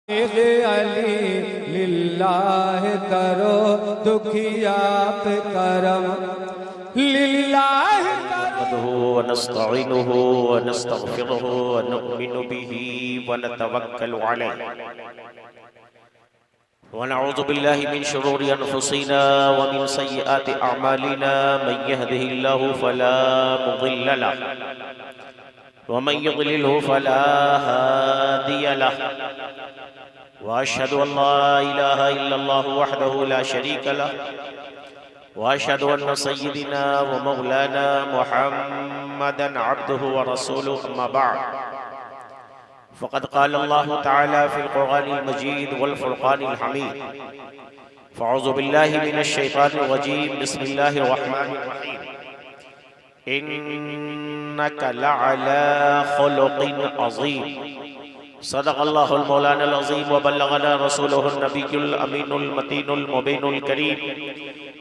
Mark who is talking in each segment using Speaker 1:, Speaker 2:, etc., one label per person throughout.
Speaker 1: علی للہ کرو دکھیا پہ کرم للہ
Speaker 2: نحمده ونستعینه ونستغفره ونؤمن به ونتوکل علیہ ونعوذ باللہ من شرور انفسنا ومن سیئات اعمالنا من يهده الله فلا مضل له ومن يضلله فلا هادي له واشهد ان لا اله الا الله وحده لا شريك له واشهد ان سيدنا ومولانا محمدا عبده ورسوله اما بعد فقد قال الله تعالى في القرآن المجيد والفرقان الحميد فاعوذ بالله من الشيطان الرجيم بسم الله الرحمن الرحيم إنك لعلى خلق عظيم صدق الله المولانا العظيم وبلغنا رسوله النبي الأمين المتين المبين الكريم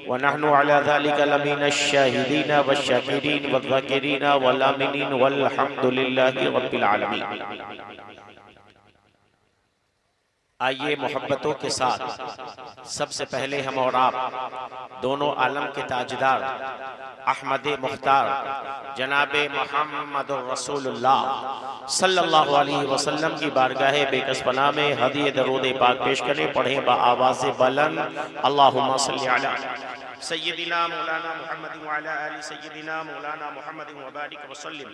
Speaker 2: ونحن على ذلك لمن الشاهدين والشاكرين والذاكرين والآمنين والحمد لله رب العالمين. آئیے محبتوں کے ساتھ سب سے پہلے ہم اور آپ دونوں عالم کے تاجدار احمد مختار جناب محمد رسول اللہ صلی اللہ علیہ وسلم کی بارگاہ بے کس پناہ میں ہدیہ درود پاک پیش کریں. پڑھیں بآواز بلند اللہم صلی علی سیدنا مولانا محمد وعلی آل سیدنا مولانا محمد وبارک وسلم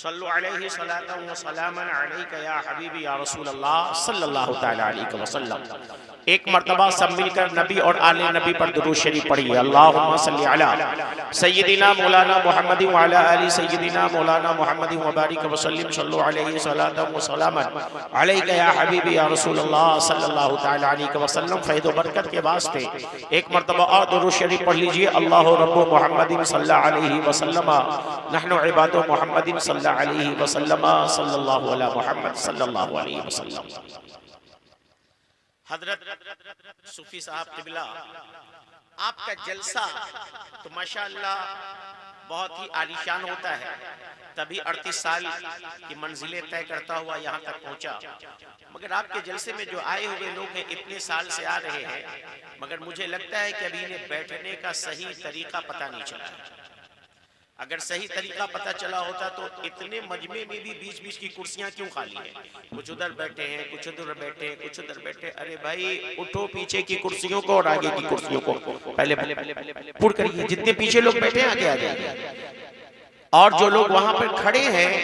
Speaker 2: صلو علیہ صلاة و سلاما علیکہ یا حبیبی یا رسول اللہ صلی اللہ تعالی علیہ وسلم. ایک مرتبہ سب مل کر نبی اور آل نبی پر درود شریف پڑھیے. اللہم صلی علی سیدنا مولانا محمد وعلی آل سیدنا مولانا محمد وبارک وسلم صلو علیہ صلاة و سلاما علیکہ یا حبیبی یا رسول اللہ صلی اللہ تعالی علیہ وسلم. فیض و برکت کے واسطے ایک مرتبہ اور درود شریف پڑھ لیجئے. اللہ رب محمد صلی اللہ علیہ وسلم نحن عباد محمد صلی اللہ علیہ وسلم صلی اللہ علیہ محمد صلی اللہ علیہ وسلم. حضرت صوفی صاحب قبلہ آپ کا جلسہ تو ماشاءاللہ بہت ہی عالیشان ہوتا ہے. تبھی 38 سال کی منزلیں طے کرتا ہوا یہاں تک پہنچا. مگر آپ کے جلسے میں جو آئے ہوئے لوگ ہیں اتنے سال سے آ رہے ہیں مگر مجھے لگتا ہے کہ ابھی انہیں بیٹھنے کا صحیح طریقہ پتہ نہیں چلا. اگر صحیح طریقہ پتہ چلا ہوتا تو اتنے مجمع میں بھی بیچ بیچ کی کرسیاں کیوں خالی ہیں؟ کچھ ادھر بیٹھے ہیں, کچھ ادھر بیٹھے ہیں, کچھ ادھر بیٹھے. ارے بھائی اٹھو پیچھے کی کرسیوں کو اور آگے کی کرسیوں کو پہلے پور کریے. جتنے پیچھے لوگ بیٹھے ہیں آگے آ جائیں. اور جو لوگ وہاں پر کھڑے ہیں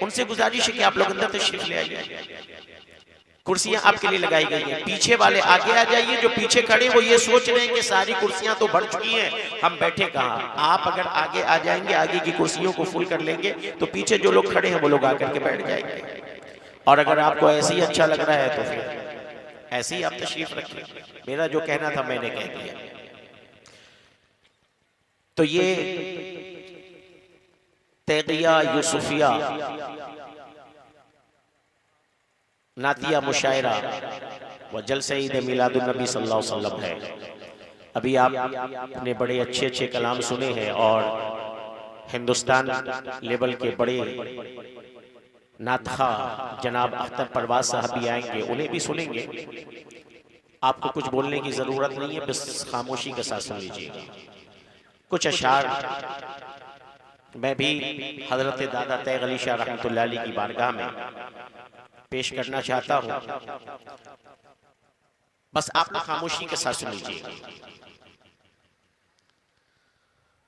Speaker 2: ان سے گزارش ہے کہ آپ لوگ اندر تشریف لے آئیے. کرسیاں آپ کے لیے لگائی گئی ہیں. پیچھے والے آگے آ جائیے. جو پیچھے کھڑے وہ یہ سوچ رہے ہیں کہ ساری کرسیاں تو بھر چکی ہیں, ہم بیٹھے کہاں. آپ اگر آگے آ جائیں گے, آگے کی کرسیوں کو فل کر لیں گے تو پیچھے جو لوگ کھڑے ہیں وہ لوگ آ کر کے بیٹھ جائیں گے. اور اگر آپ کو ایسے ہی اچھا لگ رہا ہے تو پھر ایسے ہی آپ تشریف رکھیں. میرا جو کہنا تھا میں نے کہہ دیا. تو یہ تیغیہ یوسفیہ نعتیہ مشاعرہ و جلسہ عید میلاد النبی صلی اللہ علیہ وسلم ہے. ابھی آپ نے بڑے اچھے اچھے کلام سنے ہیں اور ہندوستان لیول کے بڑے نعتخواہ جناب اختر پرواز صاحب بھی آئیں گے, انہیں بھی سنیں گے. آپ کو کچھ بولنے کی ضرورت نہیں ہے, بس خاموشی کے ساتھ سن لیجیے. کچھ اشعار میں بھی حضرت دادا تیغ علی شاہ رحمۃ اللہ علیہ کی بارگاہ میں پیش کرنا چاہتا ہوں. بس آپ خاموشی کے ساتھ سن لیجیے.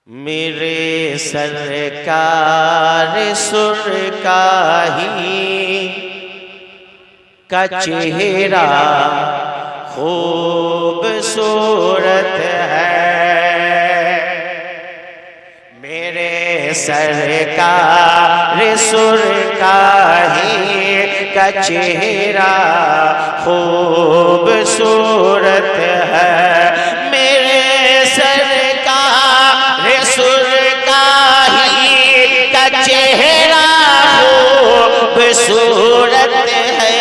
Speaker 2: میرے سرکار سرکاہی کا چہرہ خوبصورت ہے. میرے سرکار سرکاہی کا چہرہ خوبصورت ہے. میرے سرکار سرکاہی کا چہرہ خوبصورت ہے.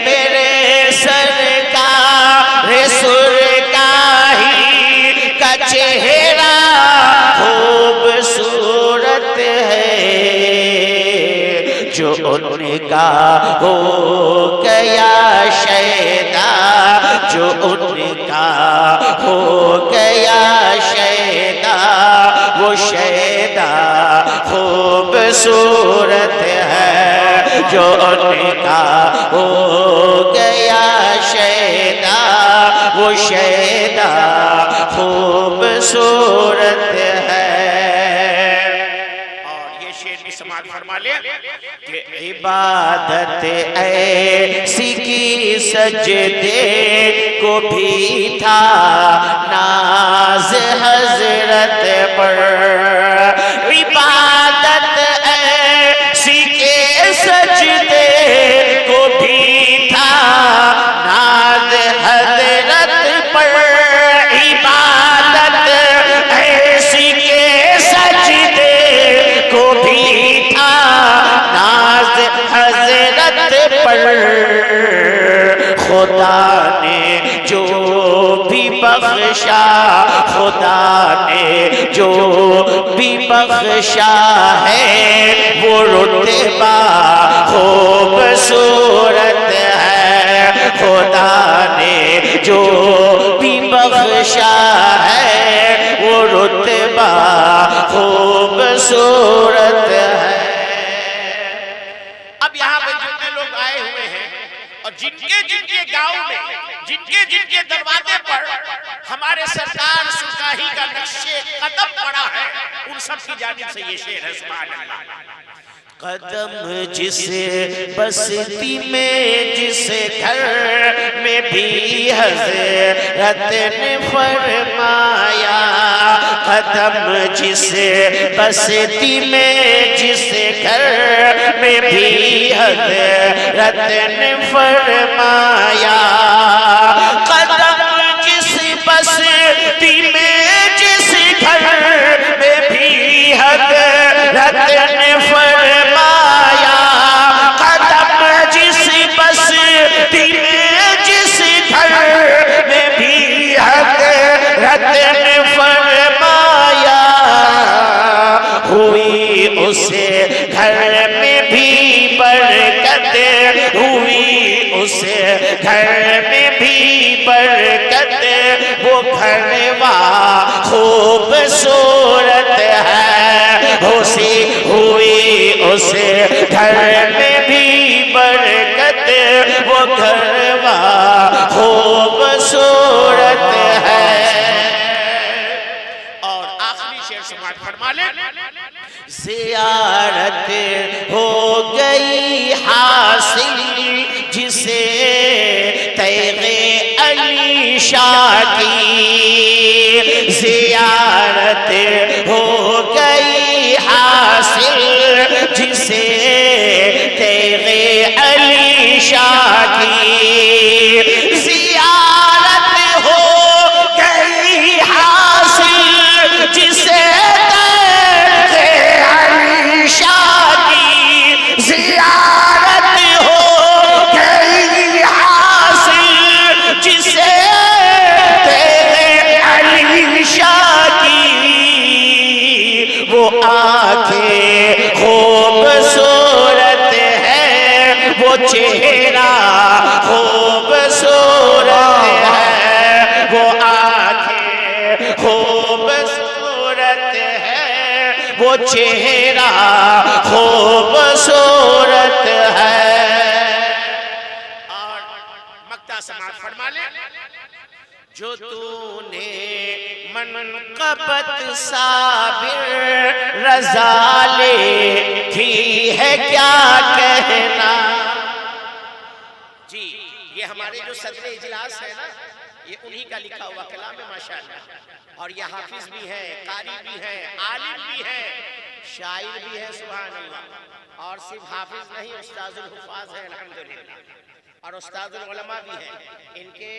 Speaker 2: میرے سرکار سرکاہی کا چہرہ خوبصورت ہے. جو ان کا ہو گیا شیدا جو ان کا ہو گیا شیدا وہ شیدا خوبصورت ہے جو ان کا ہو گیا شیدا وہ شیدا خوبصورت ہے۔ اور یہ شعر بھی سماعت فرما لے کہ عبادت ایسی کی سجدے کو بھی تھا ناز حضرت پر، عبادت ایسی کے سجدے کو بھی تھا ناز حضرت پر، عبادت ایسی کے سجدے کو بھی تھا ناز حضرت پر، خدا نے جو بھی بخشا خدا نے جو بھی بخشا ہے وہ رتبہ خوبصورت ہے، خدا نے جو بھی بخشا ہے وہ رتبہ خوبصورت ہے۔ اب یہاں پہ جتنے لوگ آئے ہوئے ہیں اور جن کے گاؤں میں جن کے دروازے پر ہمارے سرکار سرکاہی کا نقش قدم پڑا ہے ان سب کی جانب سے یہ شعر ہے سبحان اللہ۔ قدم جس بستی میں جس گھر میں بھی حضرت نے فرمایا، قدم جس بستی میں جس گھر میں بھی حضرت نے فرمایا، قدم جس بستی میں جس گھر میں بھی حضرت نے فرمایا، قدم جس بستی میں جس گھر میں بھی حضرت نے فرمایا، ہوئی اس گھر میں بھی برکت، ہوئی اس گھر میں بھی برکت، وہ گھر خوبصورت ہے، ہوئی اس گھر میں بھی برکت، وہ گھر خوبصورت ہے۔ اور آخری شعر سماعت فرما لیں، زیارت ہو گئی حاصل جسے تیغ علی شاہ کی، زیارت ہو گئی حاصل جسے تیغ علی شاہ کی، زیارت ہو گئی حاصل جسے تیغ علی شاہ کی، زیارت ہو گئی حاصل جسے تیغ علی شاہ کی، وہ آنکھیں خوبصورت ہے، وہ چہرہ خوبصورت ہے، وہ آنکھیں خوبصورت ہے، وہ چہرہ خوبصورت ہے۔ اور مقطع سماعت فرما لیں، جو تو نے منقبت صابر رضا لے تھی ہے کیا کہنا۔ جی یہ ہمارے جو صدر اجلاس ہے نا یہ انہی کا لکھا ہوا کلام ہے ماشاءاللہ، اور یہ حافظ بھی ہے، قاری بھی ہے، عالم بھی ہے، شاعر بھی ہے سبحان اللہ، اور صرف حافظ نہیں استاذ الحفاظ ہے الحمدللہ، اور استاد العلماء بھی ہیں۔ ان کے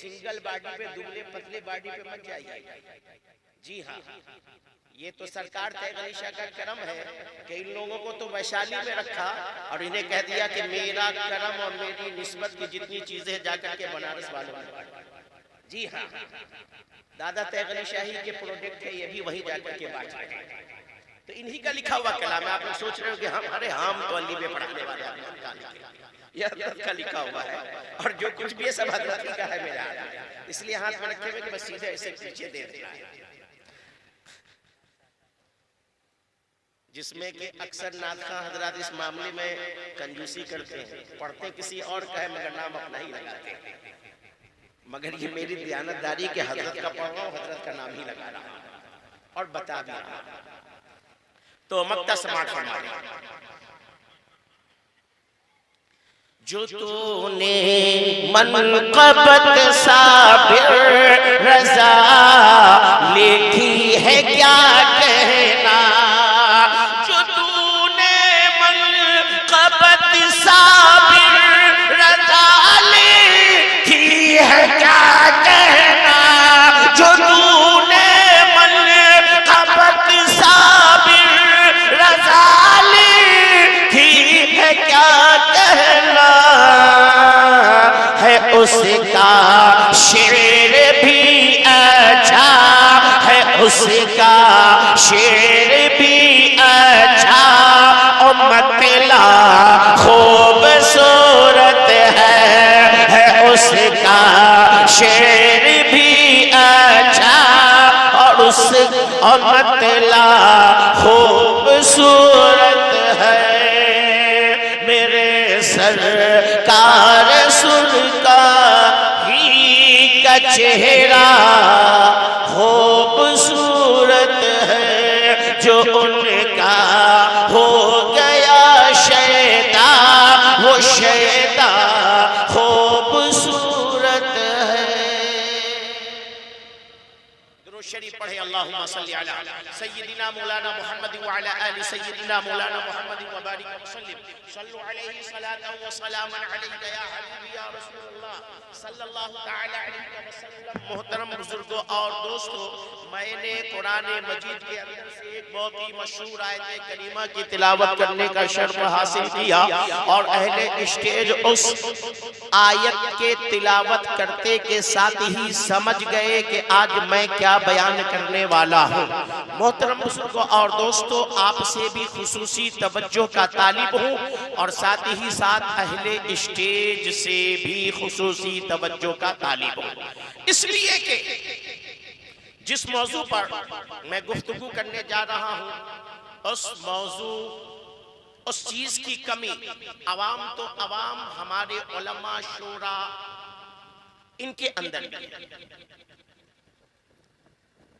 Speaker 2: سنگل باڈی پہ دبلے پتلے باڈی پہ مت جائیے، جی ہاں یہ تو سرکار تیغ علی شاہ کا کرم ہے کہ ان لوگوں کو تو ویشالی میں رکھا اور انہیں کہہ دیا کہ میرا کرم اور میری نسبت کی جتنی چیزیں جا کر کے بنارس والوں میں، جی ہاں دادا تیغ علی شاہی کے پروڈکٹ ہے، یہ بھی وہی جا کر کے بانٹ رہے ہیں۔ تو انہی کا لکھا ہوا کلام ہے، آپ لوگ سوچ رہے ہو کہ ہم ارے ہم تو علی پہ پڑھانے والے ہیں، یہ حضرت کا لکھا ہوا ہے، اور جو کچھ بھی ہے سب حضرت کا ہے میرا، اس لیے ہاتھ میں رکھے ہوئے کہ بس سیدھے اسے پیچھے دے دیا ہے، جس میں کہ اکثر ناطخواں حضرات اس معاملے میں کنجوسی کرتے ہیں، پڑھتے کسی اور کا ہے مگر نام اپنا ہی لگاتے ہیں، مگر یہ میری دیانتداری کہ حضرت کا پڑھ رہا ہوں، حضرت کا نام ہی لگا رہا ہوں اور بتا بھی رہا ہوں۔ تو مکتہ سماعت فرما لیں۔ جو تو نے منقبت صابر رضا لکھی ہے کیا کہنا، جو تو نے منقبت صابر رضا لکھی ہے کیا کہنا، جو تو نے منقبت صابر رضا لکھی ہے کیا کہنا، ہے اس کا شعر بھی اچھا، ہے اس کا شعر بھی اچھا، اور مطلع خوبصورت ہے اس کا شعر بھی اچھا، اور مطلع خوبصورت ہے، میرے سرکار سن کا ہی کا چہرہ خوبصورت ہے، جو ان کا ہو گیا شیدا وہ شیدا خوبصورت ہے۔ درود شریف پڑھے، اللہم صلی علی سیدنا مولانا محمد وعلی آل سیدنا مولانا محمد وبارک وسلم، صلو علیہ صلاة و سلام علیکہ یا حبیبی یا رسول اللہ صلی اللہ تعالی علیہ وسلم۔ محترم بزرگوں اور دوستوں، میں نے قرآن مجید کے اندر سے ایک بہت ہی مشہور آیت کریمہ کی تلاوت کرنے کا شرف حاصل کیا، اور اہل اسٹیج اس آیت کے تلاوت کرتے کے ساتھ ہی سمجھ گئے کہ آج میں کیا بیان کرنے والا ہوں۔ محترم بزرگوں اور دوستوں، آپ سے بھی خصوصی توجہ کا طالب ہوں، اور ساتھ ہی ساتھ اہل اسٹیج سے بھی خصوصی توجہ کا طالب ہوں، اس لیے کہ جس موضوع پر میں گفتگو کرنے جا رہا ہوں اس موضوع، اس چیز کی کمی عوام تو عوام، ہمارے علماء شورا ان کے اندر بھی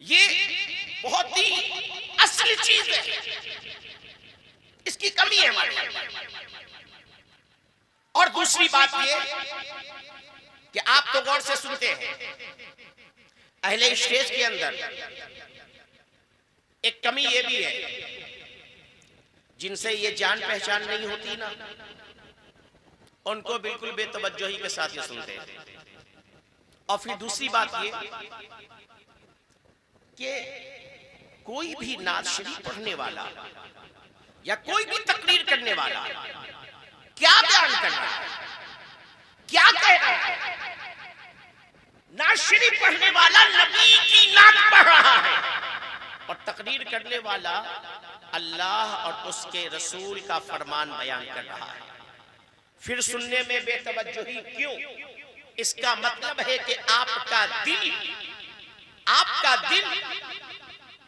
Speaker 2: یہ بہت ہی اصل چیز ہے، اس کی کمی ہے ہمارے۔ اور دوسری بات یہ کہ آپ تو غور سے سنتے ہیں، اہل اسٹیج کے اندر ایک کمی یہ بھی ہے، جن سے یہ جان پہچان نہیں ہوتی نا، ان کو بالکل بے توجہی کے ساتھ یہ سنتے ہیں۔ اور پھر دوسری بات یہ کہ کوئی بھی نعت شریف پڑھنے والا یا کوئی بھی تقریر کرنے والا کیا بیان کر رہا ہے، کیا کہہ رہا ہے؟ نعت شریف پڑھنے والا نبی کی نعت پڑھ رہا ہے، اور تقریر کرنے والا اللہ اور اس کے رسول کا فرمان بیان کر رہا ہے۔ پھر سننے میں بے توجہی کیوں؟ اس کا مطلب ہے کہ آپ کا دل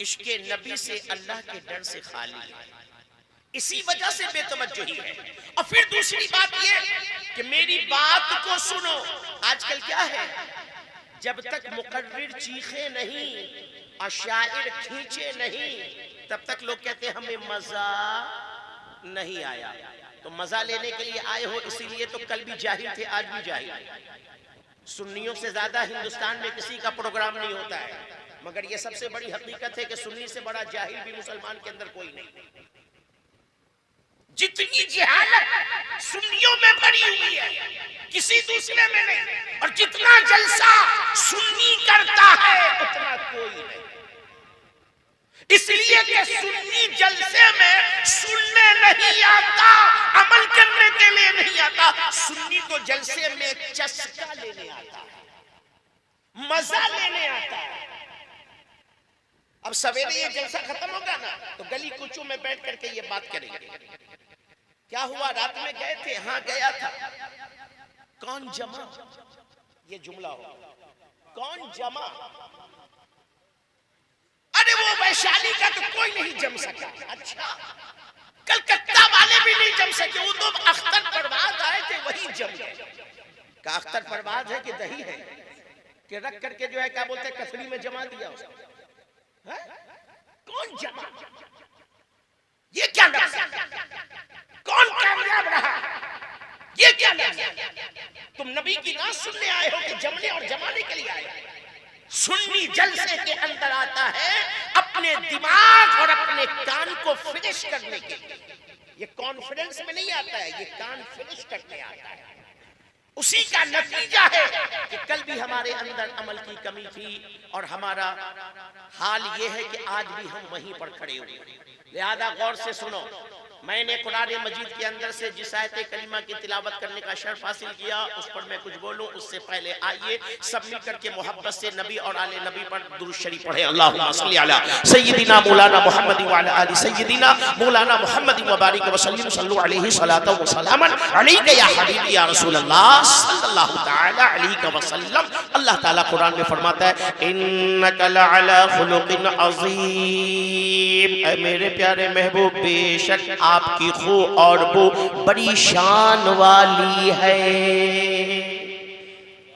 Speaker 2: عشق نبی سے، اللہ کے ڈر سے خالی ہے، اسی وجہ سے بے توجہی ہے۔ اور پھر دوسری بات یہ کہ میری بات کو سنو، آج کل کیا ہے، جب تک مقرر چیخے نہیں اور شاعر کھینچے نہیں تب تک لوگ کہتے ہیں ہمیں مزہ نہیں آیا۔ تو مزہ لینے کے لیے آئے ہو، اسی لیے تو کل بھی جاہل تھے، آج بھی جاہل۔ سنیوں سے زیادہ ہندوستان میں کسی کا پروگرام نہیں ہوتا ہے، مگر یہ سب سے بڑی حقیقت ہے کہ سنی سے بڑا جاہل بھی مسلمان کے اندر کوئی نہیں۔ جتنی جہالت سنیوں میں بھری ہوئی ہے کسی دوسرے میں نہیں، اور جتنا جلسہ سنی کرتا ہے اتنا کوئی نہیں۔ اس لیے کہ سنی جلسے میں سننے نہیں آتا، عمل کرنے کے لیے نہیں آتا، سنی کو جلسے میں چسکا لینے آتا ہے، مزہ لینے آتا ہے۔ اب سویرے یہ جلسہ ختم ہوگا نا تو گلی کوچوں میں بیٹھ کر کے یہ بات کریں گے کیا ہوا؟ رات میں گئے تھے؟ ہاں گیا تھا. کون جمع؟ یہ جملہ ہو. کون جمع؟ ارے وہ ویشالی کا تو کوئی نہیں جم سکا. اچھا کلکتہ والے بھی نہیں جم سکے، وہ تو اختر پرواز آئے تھے وہی جم گئے. کہ اختر پرواز ہے کہ دہی ہے کہ رکھ کر کے جو ہے کیا بولتے ہیں کثری میں جما دیا اس کو. کون جمع؟ یہ کیا لفظ؟ کون کامیاب رہا؟ یہ کیا لفظ؟ تم نبی کی نعت سننے آئے ہو کہ جمنے اور جمانے کے لیے آئے ہو؟ سنی جلسے کے اندر آتا ہے اپنے دماغ اور اپنے کان کو فنش کرنے کے لیے. یہ کانفیڈنس میں نہیں آتا ہے، یہ کان فنش کرنے آتا ہے. اسی کا نتیجہ ہے کہ کل بھی ہمارے اندر عمل کی کمی تھی اور ہمارا حال یہ ہے کہ آج بھی ہم وہیں پر کھڑے ہوئے. لہذا غور سے سنو، میں نے قرآن مجید کے اندر سے جس آیت کریمہ کی تلاوت کرنے کا شرف حاصل کیا اس پر میں کچھ بولوں. اس سے پہلے آئیے سب مل کر کے محبت سے نبی اور آل نبی پر درود شریف پڑھیں. اللہم صلی علی سیدنا مولانا محمد وعلی آل سیدنا مولانا محمد وبارک وسلم. صلو علیہ صلاۃ و سلاما علیک یا حبیبی یا رسول اللہ صلی اللہ تعالی علیہ وسلم. اللہ تعالیٰ قرآن میں فرماتا ہے انک لعلی خلق عظیم. اے میرے پیارے محبوب بے شک آپ کی خو اور بو بڑی شان والی ہے.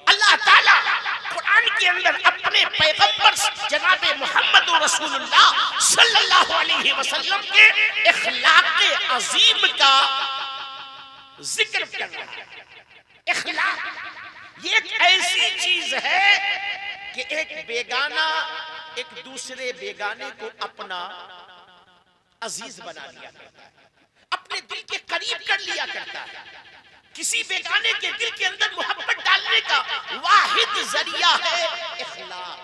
Speaker 2: اللہ تعالیٰ قرآن کے اندر اپنے پیغمبر جناب محمد رسول اللہ صلی اللہ علیہ وسلم کے اخلاق عظیم کا ذکر کر رہا ہے. اخلاق یہ ایک ایسی چیز ہے کہ ایک بیگانہ ایک دوسرے بیگانے کو اپنا عزیز بنا لیا کرتا ہے، اپنے دل کے قریب کر لیا کرتا ہے. کسی بیگانے کے دل کے اندر محبت ڈالنے کا واحد ذریعہ ہے اخلاق.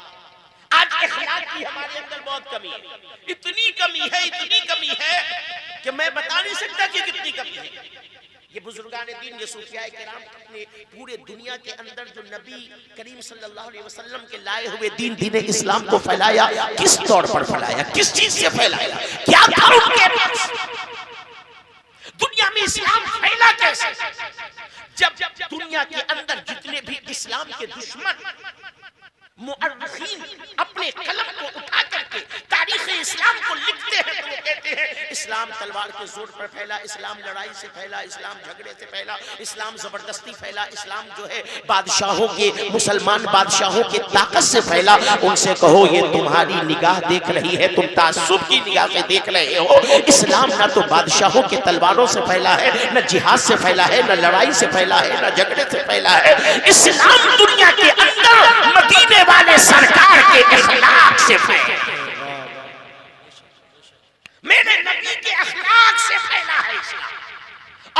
Speaker 2: آج اخلاق کی ہمارے اندر بہت کمی ہے. اتنی کمی ہے کہ میں بتا نہیں سکتا کہ کتنی کمی ہے. یہ بزرگان دین، یہ صوفیاء کرام اپنے پورے دنیا کے اندر جو نبی کریم صلی اللہ علیہ وسلم کے لائے ہوئے دین اسلام کو پھیلایا، کس طور پر پھیلایا، کس چیز سے پھیلایا، کیا تھا ان کے پاس؟ دنیا میں اسلام پھیلا کیسے؟ جب دنیا کے اندر جتنے بھی اسلام کے دشمن مؤرخین اپنے قلم کو اٹھا کر کے تاریخ اسلام کو لکھتے ہیں تو وہ کہتے ہیں اسلام تلوار کے زور پر پھیلا، اسلام لڑائی سے پھیلا، اسلام جھگڑے سے پھیلا، اسلام زبردستی پھیلا، اسلام جو ہے بادشاہوں کے، مسلمان بادشاہوں کے طاقت سے پھیلا. ان سے کہو یہ تمہاری نگاہ دیکھ رہی ہے، تم تعصب کی نگاہ سے دیکھ رہے ہو. اسلام نہ تو بادشاہوں کے تلواروں سے پھیلا ہے، نہ جہاد سے پھیلا ہے، نہ لڑائی سے پھیلا ہے، نہ جھگڑے سے پھیلا ہے. اسلام دنیا کے اندر مدینے والے سرکار کے اخلاق سے پھیلا، میرے نبی کے اخلاق سے پھیلا ہے اسلام.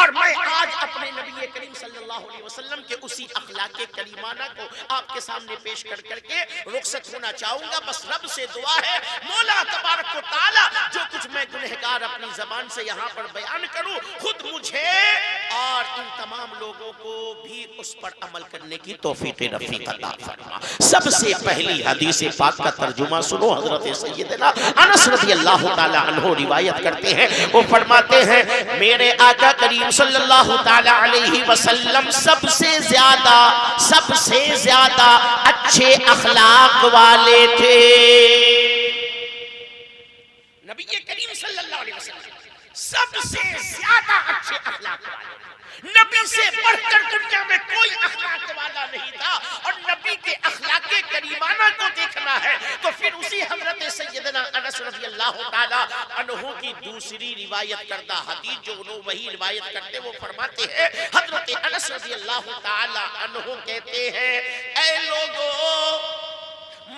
Speaker 2: اور میں آج اپنے نبی کریم صلی اللہ علیہ وسلم کے اسی اخلاق کریمانہ کو آپ کے سامنے پیش کر کے رخصت ہونا چاہوں گا. بس رب سے دعا ہے مولا تبارک و تعالی جو کچھ میں گنہگار اپنی زبان سے یہاں پر بیان کروں، خود مجھے اور ان تمام لوگوں کو بھی اس پر عمل کرنے کی توفیق رفیق عطا فرما. سب سے پہلی حدیث پاک کا ترجمہ سنو. حضرت سیدنا انس رضی اللہ تعالی عنہ روایت کرتے ہیں، وہ فرماتے ہیں میرے آقا کریم صلی اللہ تعالی علیہ وسلم سب سے زیادہ اچھے اخلاق والے تھے. نبی کریم صلی اللہ علیہ وسلم سب سے زیادہ اچھے اخلاق والے. نبی سے بڑھ کر دنیا میں کوئی اخلاق والا نہیں تھا. اور نبی کے اخلاق کریمانہ کو دیکھنا ہے تو پھر اسی حضرت سیدنا انس رضی اللہ تعالی عنہ کی دوسری روایت کردہ حدیث جو انہوں وہی روایت کرتے وہ فرماتے ہیں، حضرت انس رضی اللہ تعالی عنہ کہتے ہیں اے لوگو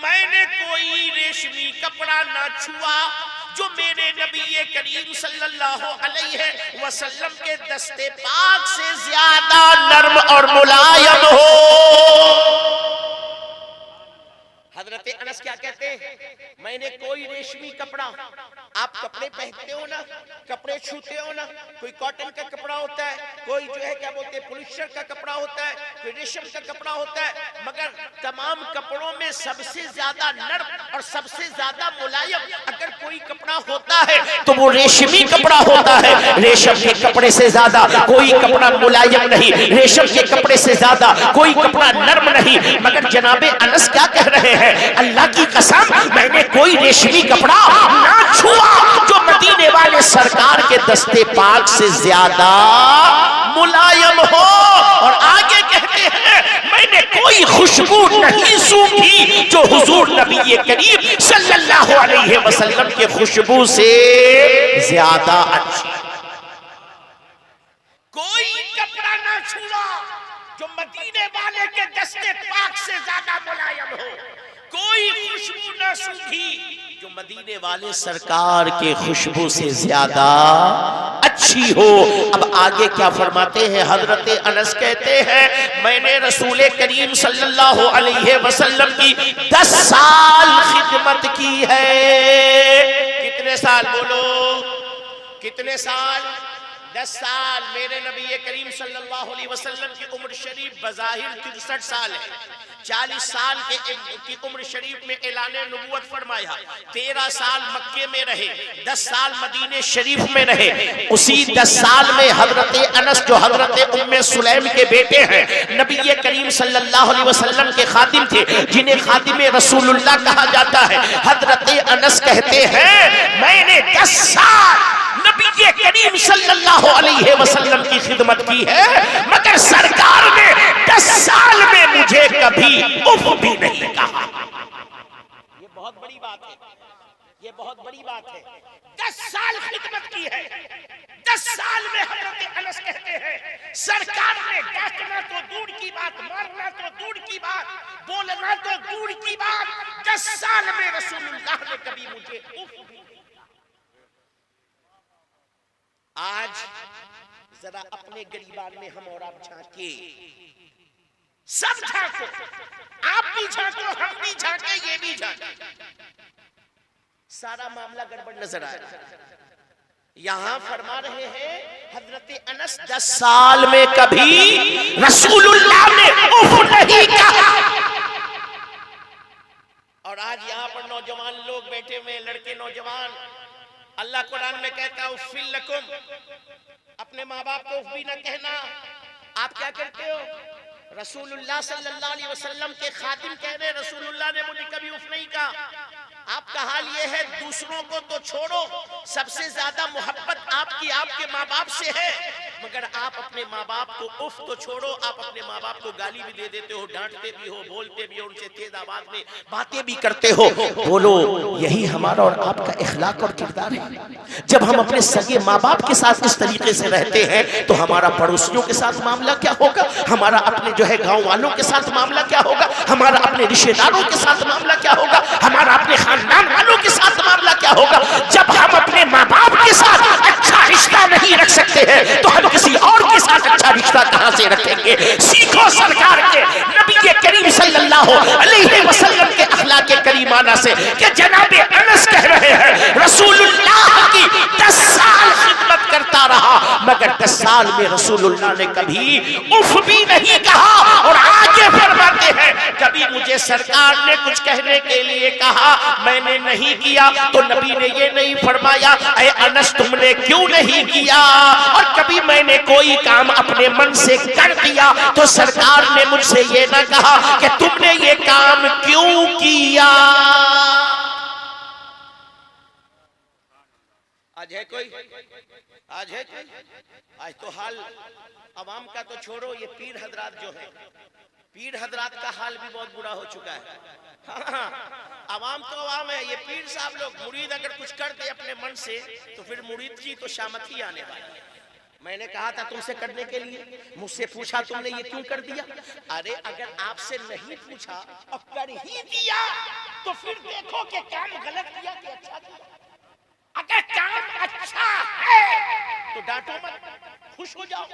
Speaker 2: میں نے کوئی ریشمی کپڑا نہ چھوا جو میرے نبی کریم صلی اللہ علیہ وسلم کے دستے پاک سے زیادہ نرم اور ملائم ہو. حضرت انس کیا کہتے ہیں؟ میں نے کوئی ریشمی کپڑا، آپ کپڑے پہنتے ہو نا, کپڑے چھوتے ہو نا, کوئی کاٹن کا کپڑا ہوتا ہے, کوئی جو ہے کیا بولتے ہیں پولیسٹر کا کپڑا ہوتا ہے, کوئی ریشم کا کپڑا ہوتا ہے, مگر تمام کپڑوں میں سب سے زیادہ نرم اور سب سے زیادہ ملائم اگر کوئی کپڑا ہوتا ہے تو وہ ریشمی کپڑا ہوتا ہے. ریشم کے کپڑے سے زیادہ کوئی کپڑا ملائم نہیں, ریشم کے کپڑے سے زیادہ کوئی کپڑا نرم نہیں. مگر جناب انس کیا کہہ رہے ہیں, اللہ کی قسم میں نے کوئی ریشمی کپڑا نہ چھوا جو مدینے والے سرکار کے دستے پاک سے زیادہ ملائم ہو. اور آگے کہتے ہیں میں نے کوئی خوشبو نہیں سونگھی جو حضور نبی کریم صلی اللہ علیہ وسلم کے خوشبو سے زیادہ اچھی. کوئی کپڑا نہ چھوا جو مدینے والے کے دستے پاک سے زیادہ ملائم ہو, کوئی خوشبو نہ سونگھی جو مدینے والے سرکار کے خوشبو سے زیادہ اچھی ہو. اب آگے کیا فرماتے ہیں حضرت انس کہتے ہیں میں نے رسول کریم صلی اللہ علیہ وسلم کی 10 سال خدمت کی ہے. کتنے سال بولو, کتنے سال؟ 10 سال. میرے نبی کریم صلی اللہ علیہ وسلم کی عمر شریف بظاہر 63 سال ہے. 40 سال کی عمر شریف میں اعلان نبوت فرمایا, 13 سال مکے میں رہے, 10 سال مدینہ شریف میں رہے. اسی 10 سال میں حضرت انس جو حضرت ام سلیم کے بیٹے ہیں, نبی کریم صلی اللہ علیہ وسلم کے خادم تھے, جنہیں خادم رسول اللہ کہا جاتا ہے, حضرت انس کہتے ہیں میں نے 10 سال نبی کریم صلی اللہ علیہ وسلم کی خدمت کی ہے, مگر سرکار نے 10 سال میں مجھے کبھی اف بھی نہیں کہا. یہ بہت بڑی بات ہے, یہ بہت بڑی بات ہے. 10 سال خدمت کی ہے, 10 سال میں حضرت انس کہتے ہیں سرکار نے ڈانٹنا تو دور کی بات, مارنا تو دور کی بات, بولنا تو دور کی بات, 10 سال میں رسول اللہ نے کبھی مجھے اف بھی. آج ذرا اپنے گریبان میں ہم اور آپ جھانکے, سب جھانکو, آپ بھی جھانکو, ہم بھی جھانکے, یہ بھی جھانکے. سارا معاملہ گڑبڑ نظر آ رہا ہے. یہاں فرما رہے ہیں حضرت انس 10 سال میں کبھی رسول اللہ نے اف نہیں کہا. اور آج یہاں پر نوجوان لوگ بیٹھے ہوئے, لڑکے نوجوان, اللہ قرآن میں کہتا ہے اف لکم, اپنے ماں باپ کو اف بھی نہ کہنا. آپ کیا کرتے ہو؟ رسول اللہ صلی اللہ علیہ وسلم کے خادم کہہ رہے رسول اللہ نے مجھے کبھی اف نہیں کہا. آپ کا حال یہ ہے, دوسروں کو تو چھوڑو, سب سے زیادہ محبت آپ کی آپ کے ماں باپ سے ہے, مگر آپ اپنے ماں باپ کو اف تو چھوڑو, آپ اپنے ماں باپ کو گالی بھی دے دیتے ہو, ڈانٹتے بھی ہو, بولتے بھی ہو, ان سے تیز آواز میں باتیں بھی کرتے ہو. بولو یہی ہمارا اور آپ کا اخلاق اور کردار ہے. جب ہم اپنے سگے ماں باپ کے ساتھ اس طریقے سے رہتے ہیں تو ہمارا پڑوسیوں کے ساتھ معاملہ کیا ہوگا, ہمارا اپنے جو ہے گاؤں والوں کے ساتھ معاملہ کیا ہوگا, ہمارا اپنے رشتہ داروں کے ساتھ معاملہ کیا ہوگا, ہمارا اپنے خاندان والوں کے ساتھ معاملہ کیا ہوگا. جب ہم اپنے ماں باپ کے ساتھ اچھا رشتہ نہیں رکھ سکتے ہیں تو ہم کسی اور کے ساتھ اچھا رشتہ کہاں سے رکھیں گے. سیکھو سرکار کے نبی کریم صلی اللہ علیہ وسلم کے اخلاق کریمانہ سے کہ جناب انس کہہ رہے ہیں رسول اللہ کی 10 سال خدمت کرتا رہا, مگر 10 سال میں رسول اللہ نے کبھی اف بھی نہیں کہا. اور آگے فرماتے ہیں کبھی مجھے سرکار نے کچھ کہنے کے لیے کہا, میں نے نہیں کیا تو نبی نے یہ نہیں فرمایا اے انس تم نے کیوں نہیں کیا. اور کبھی میں نے کوئی کام اپنے من سے کر دیا تو سرکار نے مجھ سے یہ نہ کہا کہ تم نے یہ کام کیوں کیا. آج ہے کوئی, آج ہے کوئی, آج تو حال عوام کا تو چھوڑو, یہ پیر حضرات جو ہیں, پیر حضرات کا حال بھی بہت برا ہو چکا ہے. عوام تو عوام ہے, یہ پیر صاحب لوگ مرید اگر کچھ کر دے اپنے من سے تو پھر مرید کی تو شامت ہی آنے والی ہے. میں نے کہا تھا تم سے کرنے کے لیے, مجھ سے پوچھا تم نے یہ کیوں کر دیا. ارے اگر آپ سے نہیں پوچھا اور کر ہی دیا تو پھر دیکھو کہ کام غلط کیا کہ اچھا کیا. اگر کام اچھا ہے تو ڈانٹو مت, خوش ہو جاؤ,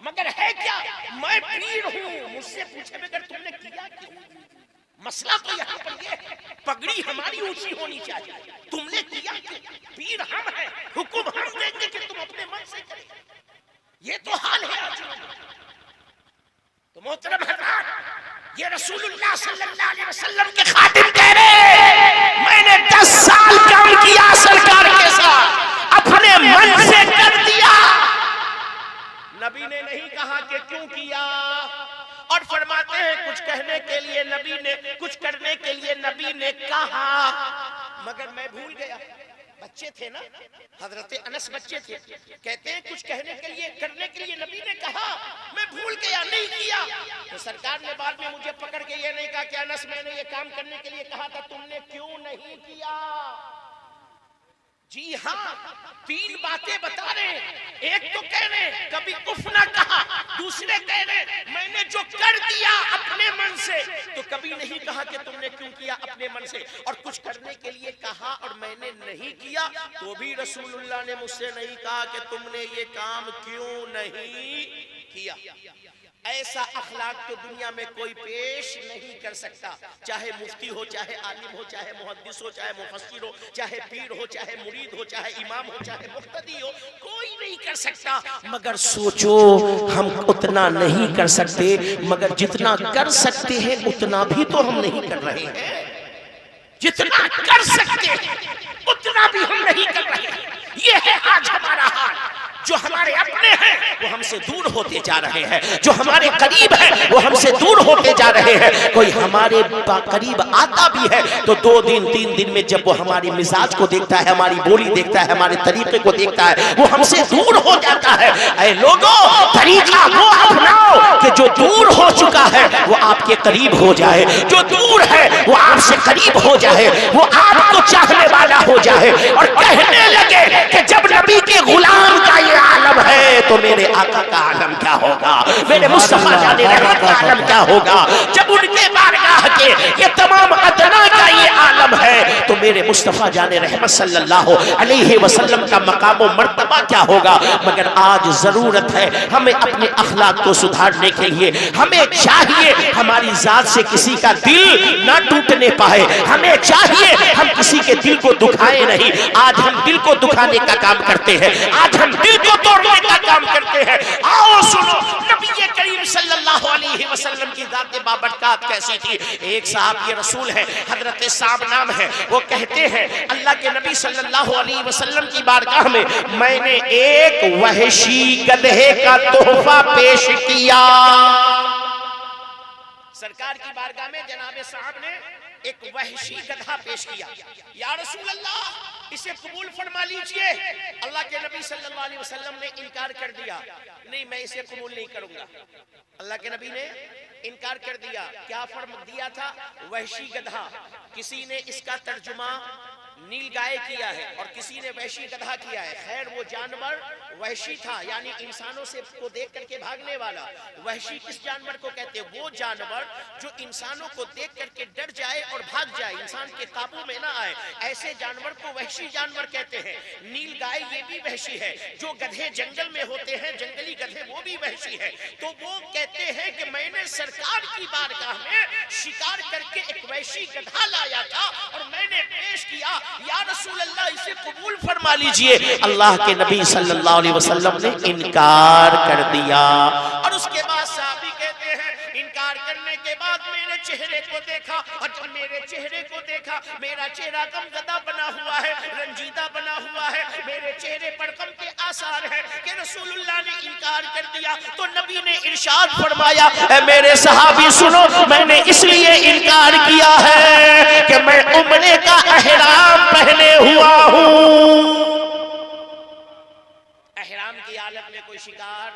Speaker 2: مگر ہے کیا میں پیر ہوں, مجھ سے پوچھے بغیر تم نے کیا کیوں, مسئلہ تو یہاں پر یہ ہے پگڑی ہماری اونچی ہونی چاہیے. تم نے کیا پیر ہم ہیں, حکم ہم دیں گے کہ تم اپنے من سے کریں. یہ تو حال ہے آج. تو محترم حضرات, یہ رسول اللہ صلی اللہ علیہ وسلم کے خادم کہہ رہے میں نے 10 سال کام کیا سرکار کے ساتھ, اپنے من سے کر دیا. نبی نے نہیں کہا کہ کیوں کیا, اور فرماتے ہیں کچھ کہنے کے لیے نبی نے, کچھ کرنے کے لیے نبی نے کہا, مگر میں بھول گیا. بچے تھے نا, حضرت انس بچے تھے, کہتے ہیں کچھ کہنے کے لیے کرنے کے لیے نبی نے کہا, میں بھول گیا نہیں کیا. تو سرکار نے بعد میں مجھے پکڑ کے یہ نہیں کہا کہ انس میں نے یہ کام کرنے کے لیے کہا تھا, تم نے کیوں نہیں کیا. جی ہاں, 3 باتیں بتا رہے ہیں. ایک تو کہہ رہے ہیں کبھی اف نہ کہا, دوسرے کہہ رہے ہیں میں نے جو کر دیا اپنے من سے, تو کبھی نہیں کہا کہ تم نے کیوں کیا اپنے من سے. اور کچھ کرنے کے لیے کہا اور میں نے نہیں کیا, تو بھی رسول اللہ نے مجھ سے نہیں کہا کہ تم نے یہ کام کیوں نہیں کیا. ایسا اخلاق تو دنیا میں کوئی پیش نہیں کر سکتا, چاہے مفتی ہو, چاہے عالم ہو, چاہے محدث ہو, چاہے مفسر ہو, چاہے پیر ہو, چاہے مرید ہو, چاہے امام ہو, چاہے مقتدی ہو, کوئی نہیں کر سکتا. مگر سوچو ہم اتنا نہیں کر سکتے, مگر جتنا کر سکتے ہیں اتنا بھی تو ہم نہیں کر رہے ہیں. جتنا کر سکتے ہیں اتنا بھی ہم نہیں کر رہے ہیں. یہ ہے آج ہمارا حال. جو ہمارے اپنے ہیں وہ ہم سے دور ہوتے جا رہے ہیں, جو ہمارے قریب ہیں وہ ہم سے دور ہوتے جا رہے ہیں. کوئی ہمارے قریب آتا بھی ہے تو 2 دن 3 دن میں جب وہ ہماری مزاج کو دیکھتا ہے, ہماری بولی دیکھتا ہے, ہمارے طریقے کو دیکھتا ہے, وہ ہم سے دور ہو جاتا ہے. اے لوگوں, طریقہ وہ اپناؤ کہ جو دور ہو چکا ہے وہ آپ کے قریب ہو جائے, جو دور ہے وہ آپ سے قریب ہو جائے, وہ آپ کو چاہنے والا ہو جائے, اور کہنے لگے کہ جب نبی کے غلام کا یہ عالم ہے تو میرے آقا کا عالم کیا ہوگا, میرے مصطفیٰ جان رحمت کا عالم کیا ہوگا. جب ان کے بارگاہ کے یہ تمام ادنا کا یہ عالم ہے تو میرے مصطفیٰ جان رحمت صلی اللہ علیہ وسلم کا مقام و مرتبہ کیا ہوگا. مگر آج ضرورت ہے ہمیں اپنے اخلاق کو سدھارنے کے لیے, ہمیں چاہیے ہماری ذات سے کسی کا دل نہ ٹوٹنے پائے, ہمیں چاہیے ہم کسی کے دل کو دکھائے نہیں. آج ہم دل کو دکھانے کا کام کرتے ہیں, آج ہم دل کو توڑنے کا کام کرتے ہیں. آؤ سنو نبی کریم صلی اللہ علیہ وسلم کی ذات بابرکات کیسی تھی. ایک صاحب یہ رسول ہے, حضرت صاحب نام ہے, وہ کہتے ہیں اللہ کے نبی صلی اللہ علیہ وسلم کی بارگاہ میں نے ایک وحشی گدھے کا تحفہ پیش کیا. سرکار کی بارگاہ میں جناب صاحب نے ایک وحشی گدھا پیش کیا. یا رسول اللہ اسے قبول فرما لیجئے. اللہ کے نبی صلی اللہ علیہ وسلم نے انکار کر دیا, نہیں میں اسے قبول نہیں کروں گا. اللہ کے نبی نے انکار کر دیا. کیا فرم دیا تھا؟ وحشی گدھا. کسی نے اس کا ترجمہ نیل گائے کیا ہے اور کسی نے وحشی گدھا کیا ہے. خیر وہ جانور وحشی تھا, یعنی انسانوں سے کو دیکھ کر کے بھاگنے والا. وحشی کس جانور کو کہتے ہیں؟ وہ جانور جو انسانوں کو دیکھ کر کے ڈر جائے اور بھاگ جائے, انسان کے قابو میں نہ آئے, ایسے جانور کو وحشی جانور کہتے ہیں. نیل گائے یہ بھی وحشی ہے. جو گدھے جنگل میں ہوتے ہیں, جنگلی گدھے, وہ بھی وحشی ہے. تو وہ کہتے ہیں کہ میں نے سرکار کی بارگاہ میں شکار کر کے ایک وحشی گدھا لایا تھا اور میں نے پیش کیا. یا رسول اللہ اسے قبول فرما لیجئے. اللہ کے نبی صلی اللہ علیہ وسلم نے انکار کر دیا. اور اس کے بعد صحابی کہتے ہیں انکار کرنے کے بعد میرے چہرے کو دیکھا, اور جب میرے چہرے کو دیکھا میرا چہرہ غمزدہ بنا ہوا ہے, رنجیدہ بنا ہوا ہے, میرے چہرے پر غم کے آثار ہیں کہ رسول اللہ نے انکار کر دیا. تو نبی نے ارشاد فرمایا اے میرے صحابی سنو, میں نے اس لیے انکار کیا ہے کہ میں عمرے کا احرام پہنے ہوا ہوں. احرام کی حالت میں کوئی شکار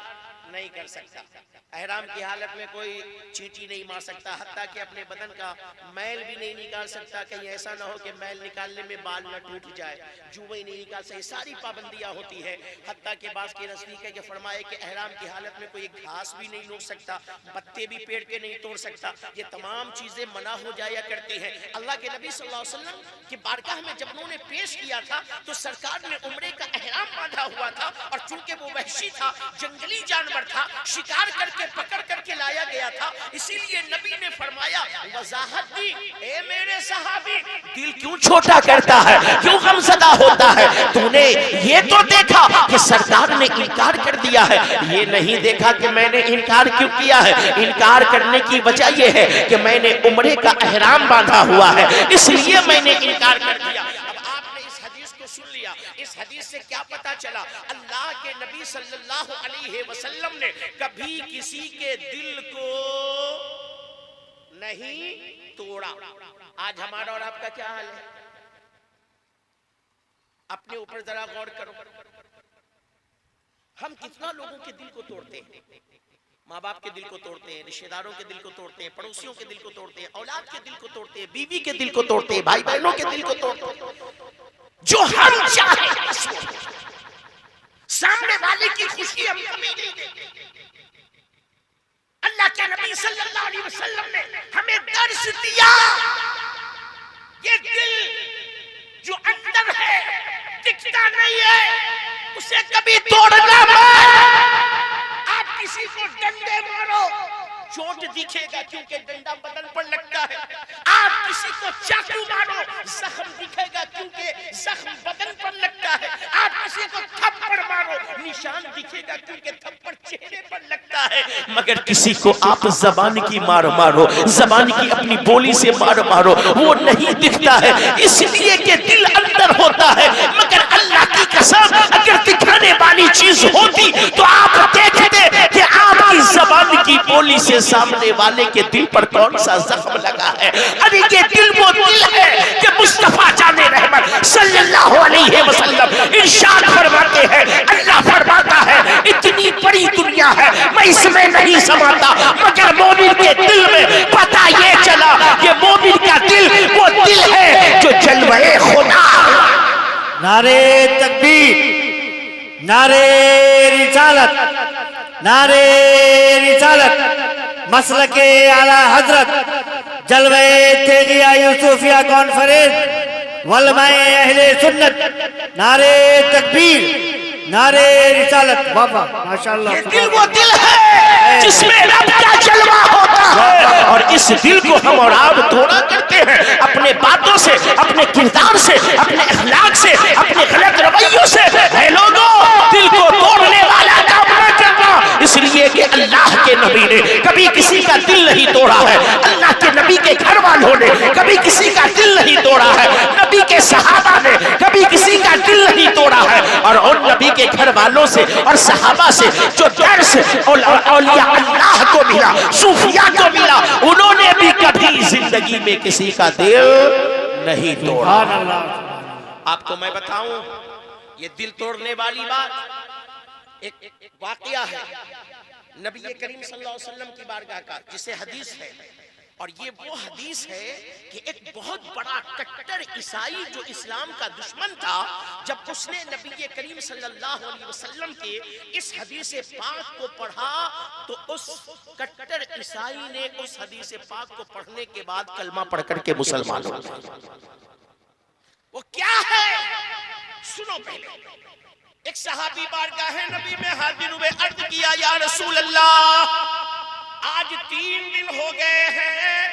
Speaker 2: نہیں کر سکتا, احرام کی حالت میں کوئی چیٹی نہیں مار سکتا, حتیٰ کہ اپنے بدن کا میل بھی نہیں نکال سکتا. کہیں ایسا نہ ہو کہ میل نکالنے میں بال نہ ٹوٹ جائے, جوئیں نہیں نکال سکتے. ساری پابندیاں ہوتی ہے. حتیٰ کہ بعض کے نزدیک ہے کہ فرمائے کہ احرام کی حالت میں کوئی گھاس بھی نہیں نوچ سکتا, پتے بھی پیڑ کے نہیں توڑ سکتا. یہ تمام چیزیں منع ہو جایا کرتی ہیں. اللہ کے نبی صلی اللہ علیہ وسلم کی بارگاہ میں جب انہوں نے پیش کیا تھا تو سرکار نے عمرے کا احرام باندھا ہوا تھا, اور چونکہ وہ وحشی تھا, جنگلی جانور تھا, شکار کر کے پکڑ کر کے لایا گیا تھا، اسی لیے نبی نے فرمایا، وضاحت دی، اے میرے صحابی، دل کیوں چھوٹا کرتا ہے، کیوں غمزدہ ہوتا ہے؟ تو نے یہ تو دیکھا کہ سرکار نے انکار کر دیا ہے، یہ نہیں دیکھا کہ میں نے انکار کیوں کیا ہے۔ انکار کرنے کی وجہ یہ ہے کہ میں نے عمرے کا احرام باندھا ہوا ہے، اس لیے میں نے انکار کر دیا۔ اب آپ نے اس حدیث کو سن لیا، اس حدیث سے کیا پتا چلا؟ اللہ کے نبی صلی اللہ علیہ وسلم نے کبھی کسی کے دل کو نہیں توڑا۔ آج ہمارا اور آپ کا کیا حال ہے؟ اپنے اوپر ذرا غور کرو، ہم کتنا لوگوں کے دل کو توڑتے ہیں، ماں باپ کے دل کو توڑتے ہیں، رشتہ داروں کے دل کو توڑتے ہیں، پڑوسیوں کے دل کو توڑتے ہیں، اولاد کے دل کو توڑتے ہیں، بیوی کے دل کو توڑتے ہیں، بھائی بہنوں کے دل کو توڑتے ہیں۔ جو ہم چاہیں سامنے والے کی خوشی ہم کبھی نہیں دیتے۔ اللہ کے نبی صلی اللہ علیہ وسلم نے ہمیں درس دیا، یہ دل جو اندر ہے دکھتا نہیں ہے، اسے کبھی توڑنا مت۔ آپ کسی کو ڈنڈے مارو، چوٹ دکھے گا کیونکہ ڈنڈا بدن پر لگتا ہے۔ آپ کسی کو چاقو مارو، زخم دکھے گا کیونکہ زخم بدن پر لگتا ہے۔ آپ کسی کو تھپڑ مارو، نشان دکھے گا کیونکہ تھپڑ چہرے پر لگتا ہے۔ مگر کسی کو آپ زبان کی مار مارو، زبان کی اپنی بولی سے مار مارو، وہ نہیں دکھتا ہے، اس لیے کہ دل اندر ہوتا ہے۔ مگر اللہ کی قسم اگر دکھانے والی چیز ہوتی تو آپ دیکھتے کہ آپ کی زبان کی بولی سے سامنے والے کے دل پر کون سا زخم لگا ہے۔ ارے یہ دل وہ دل ہے کہ مصطفیٰ جان رحمت صلی اللہ علیہ وسلم ارشاد فرماتے ہیں، اللہ فرماتا ہے اتنی بڑی دنیا ہے میں اس میں نہیں سماتا، مگر مومن کے دل میں پتہ یہ چلا کہ مومن کا دل وہ دل ہے جو جلوہ خدا۔
Speaker 1: نعرے تکبیر، نعرے رسالت، نعرے رسالت، مسلک اعلی حضرت جلوہ تیغیہ یوسفیہ کانفرنس علماء اہل سنت، نعرے تکبیر، نعرے رسالت۔ بابا ماشاءاللہ،
Speaker 2: یہ دل وہ دل ہے جس میں رب کا جلوہ ہوتا ہے، اور اس دل کو ہم اور آپ توڑا کرتے ہیں اپنے باتوں سے، اپنے کردار سے، اپنے اخلاق سے، اپنے غلط رویوں سے۔ اے لوگوں، دل کو توڑنے والا کام نہ کرنا، اس لیے کہ اللہ کے نبی نے کبھی کسی کا دل نہیں توڑا ہے، اللہ کے نبی کے گھر والوں نے کبھی کسی کا دل نہیں توڑا ہے، نبی کے صحابہ نے کبھی کسی کا دل نہیں توڑا ہے، اور ان نبی کے گھر والوں سے اور صحابہ سے جو درس اولیاء اللہ کو ملا، صوفیاء کو ملا، انہوں نے بھی کبھی زندگی میں کسی کا دل نہیں توڑا۔ آپ کو میں بتاؤں، یہ دل توڑنے والی بات ایک واقعہ ہے نبی کریم صلی اللہ علیہ وسلم کی بارگاہ کا، جسے حدیث ہے، اور یہ وہ حدیث ہے کہ ایک بہت بڑا کٹر عیسائی جو اسلام کا دشمن تھا، جب اس نے نبی کریم صلی اللہ علیہ وسلم کے اس حدیث پاک کو پڑھا تو اس کٹر عیسائی نے اس حدیث پاک کو پڑھنے کے بعد کلمہ پڑھ کر کے مسلمان ہو گیا۔ وہ کیا ہے سنو پہلے۔ ایک صحابی بارگاہ نبی میں حاضر ہوئے، عرض کیا یا رسول اللہ، آج 3 دن ہو گئے ہیں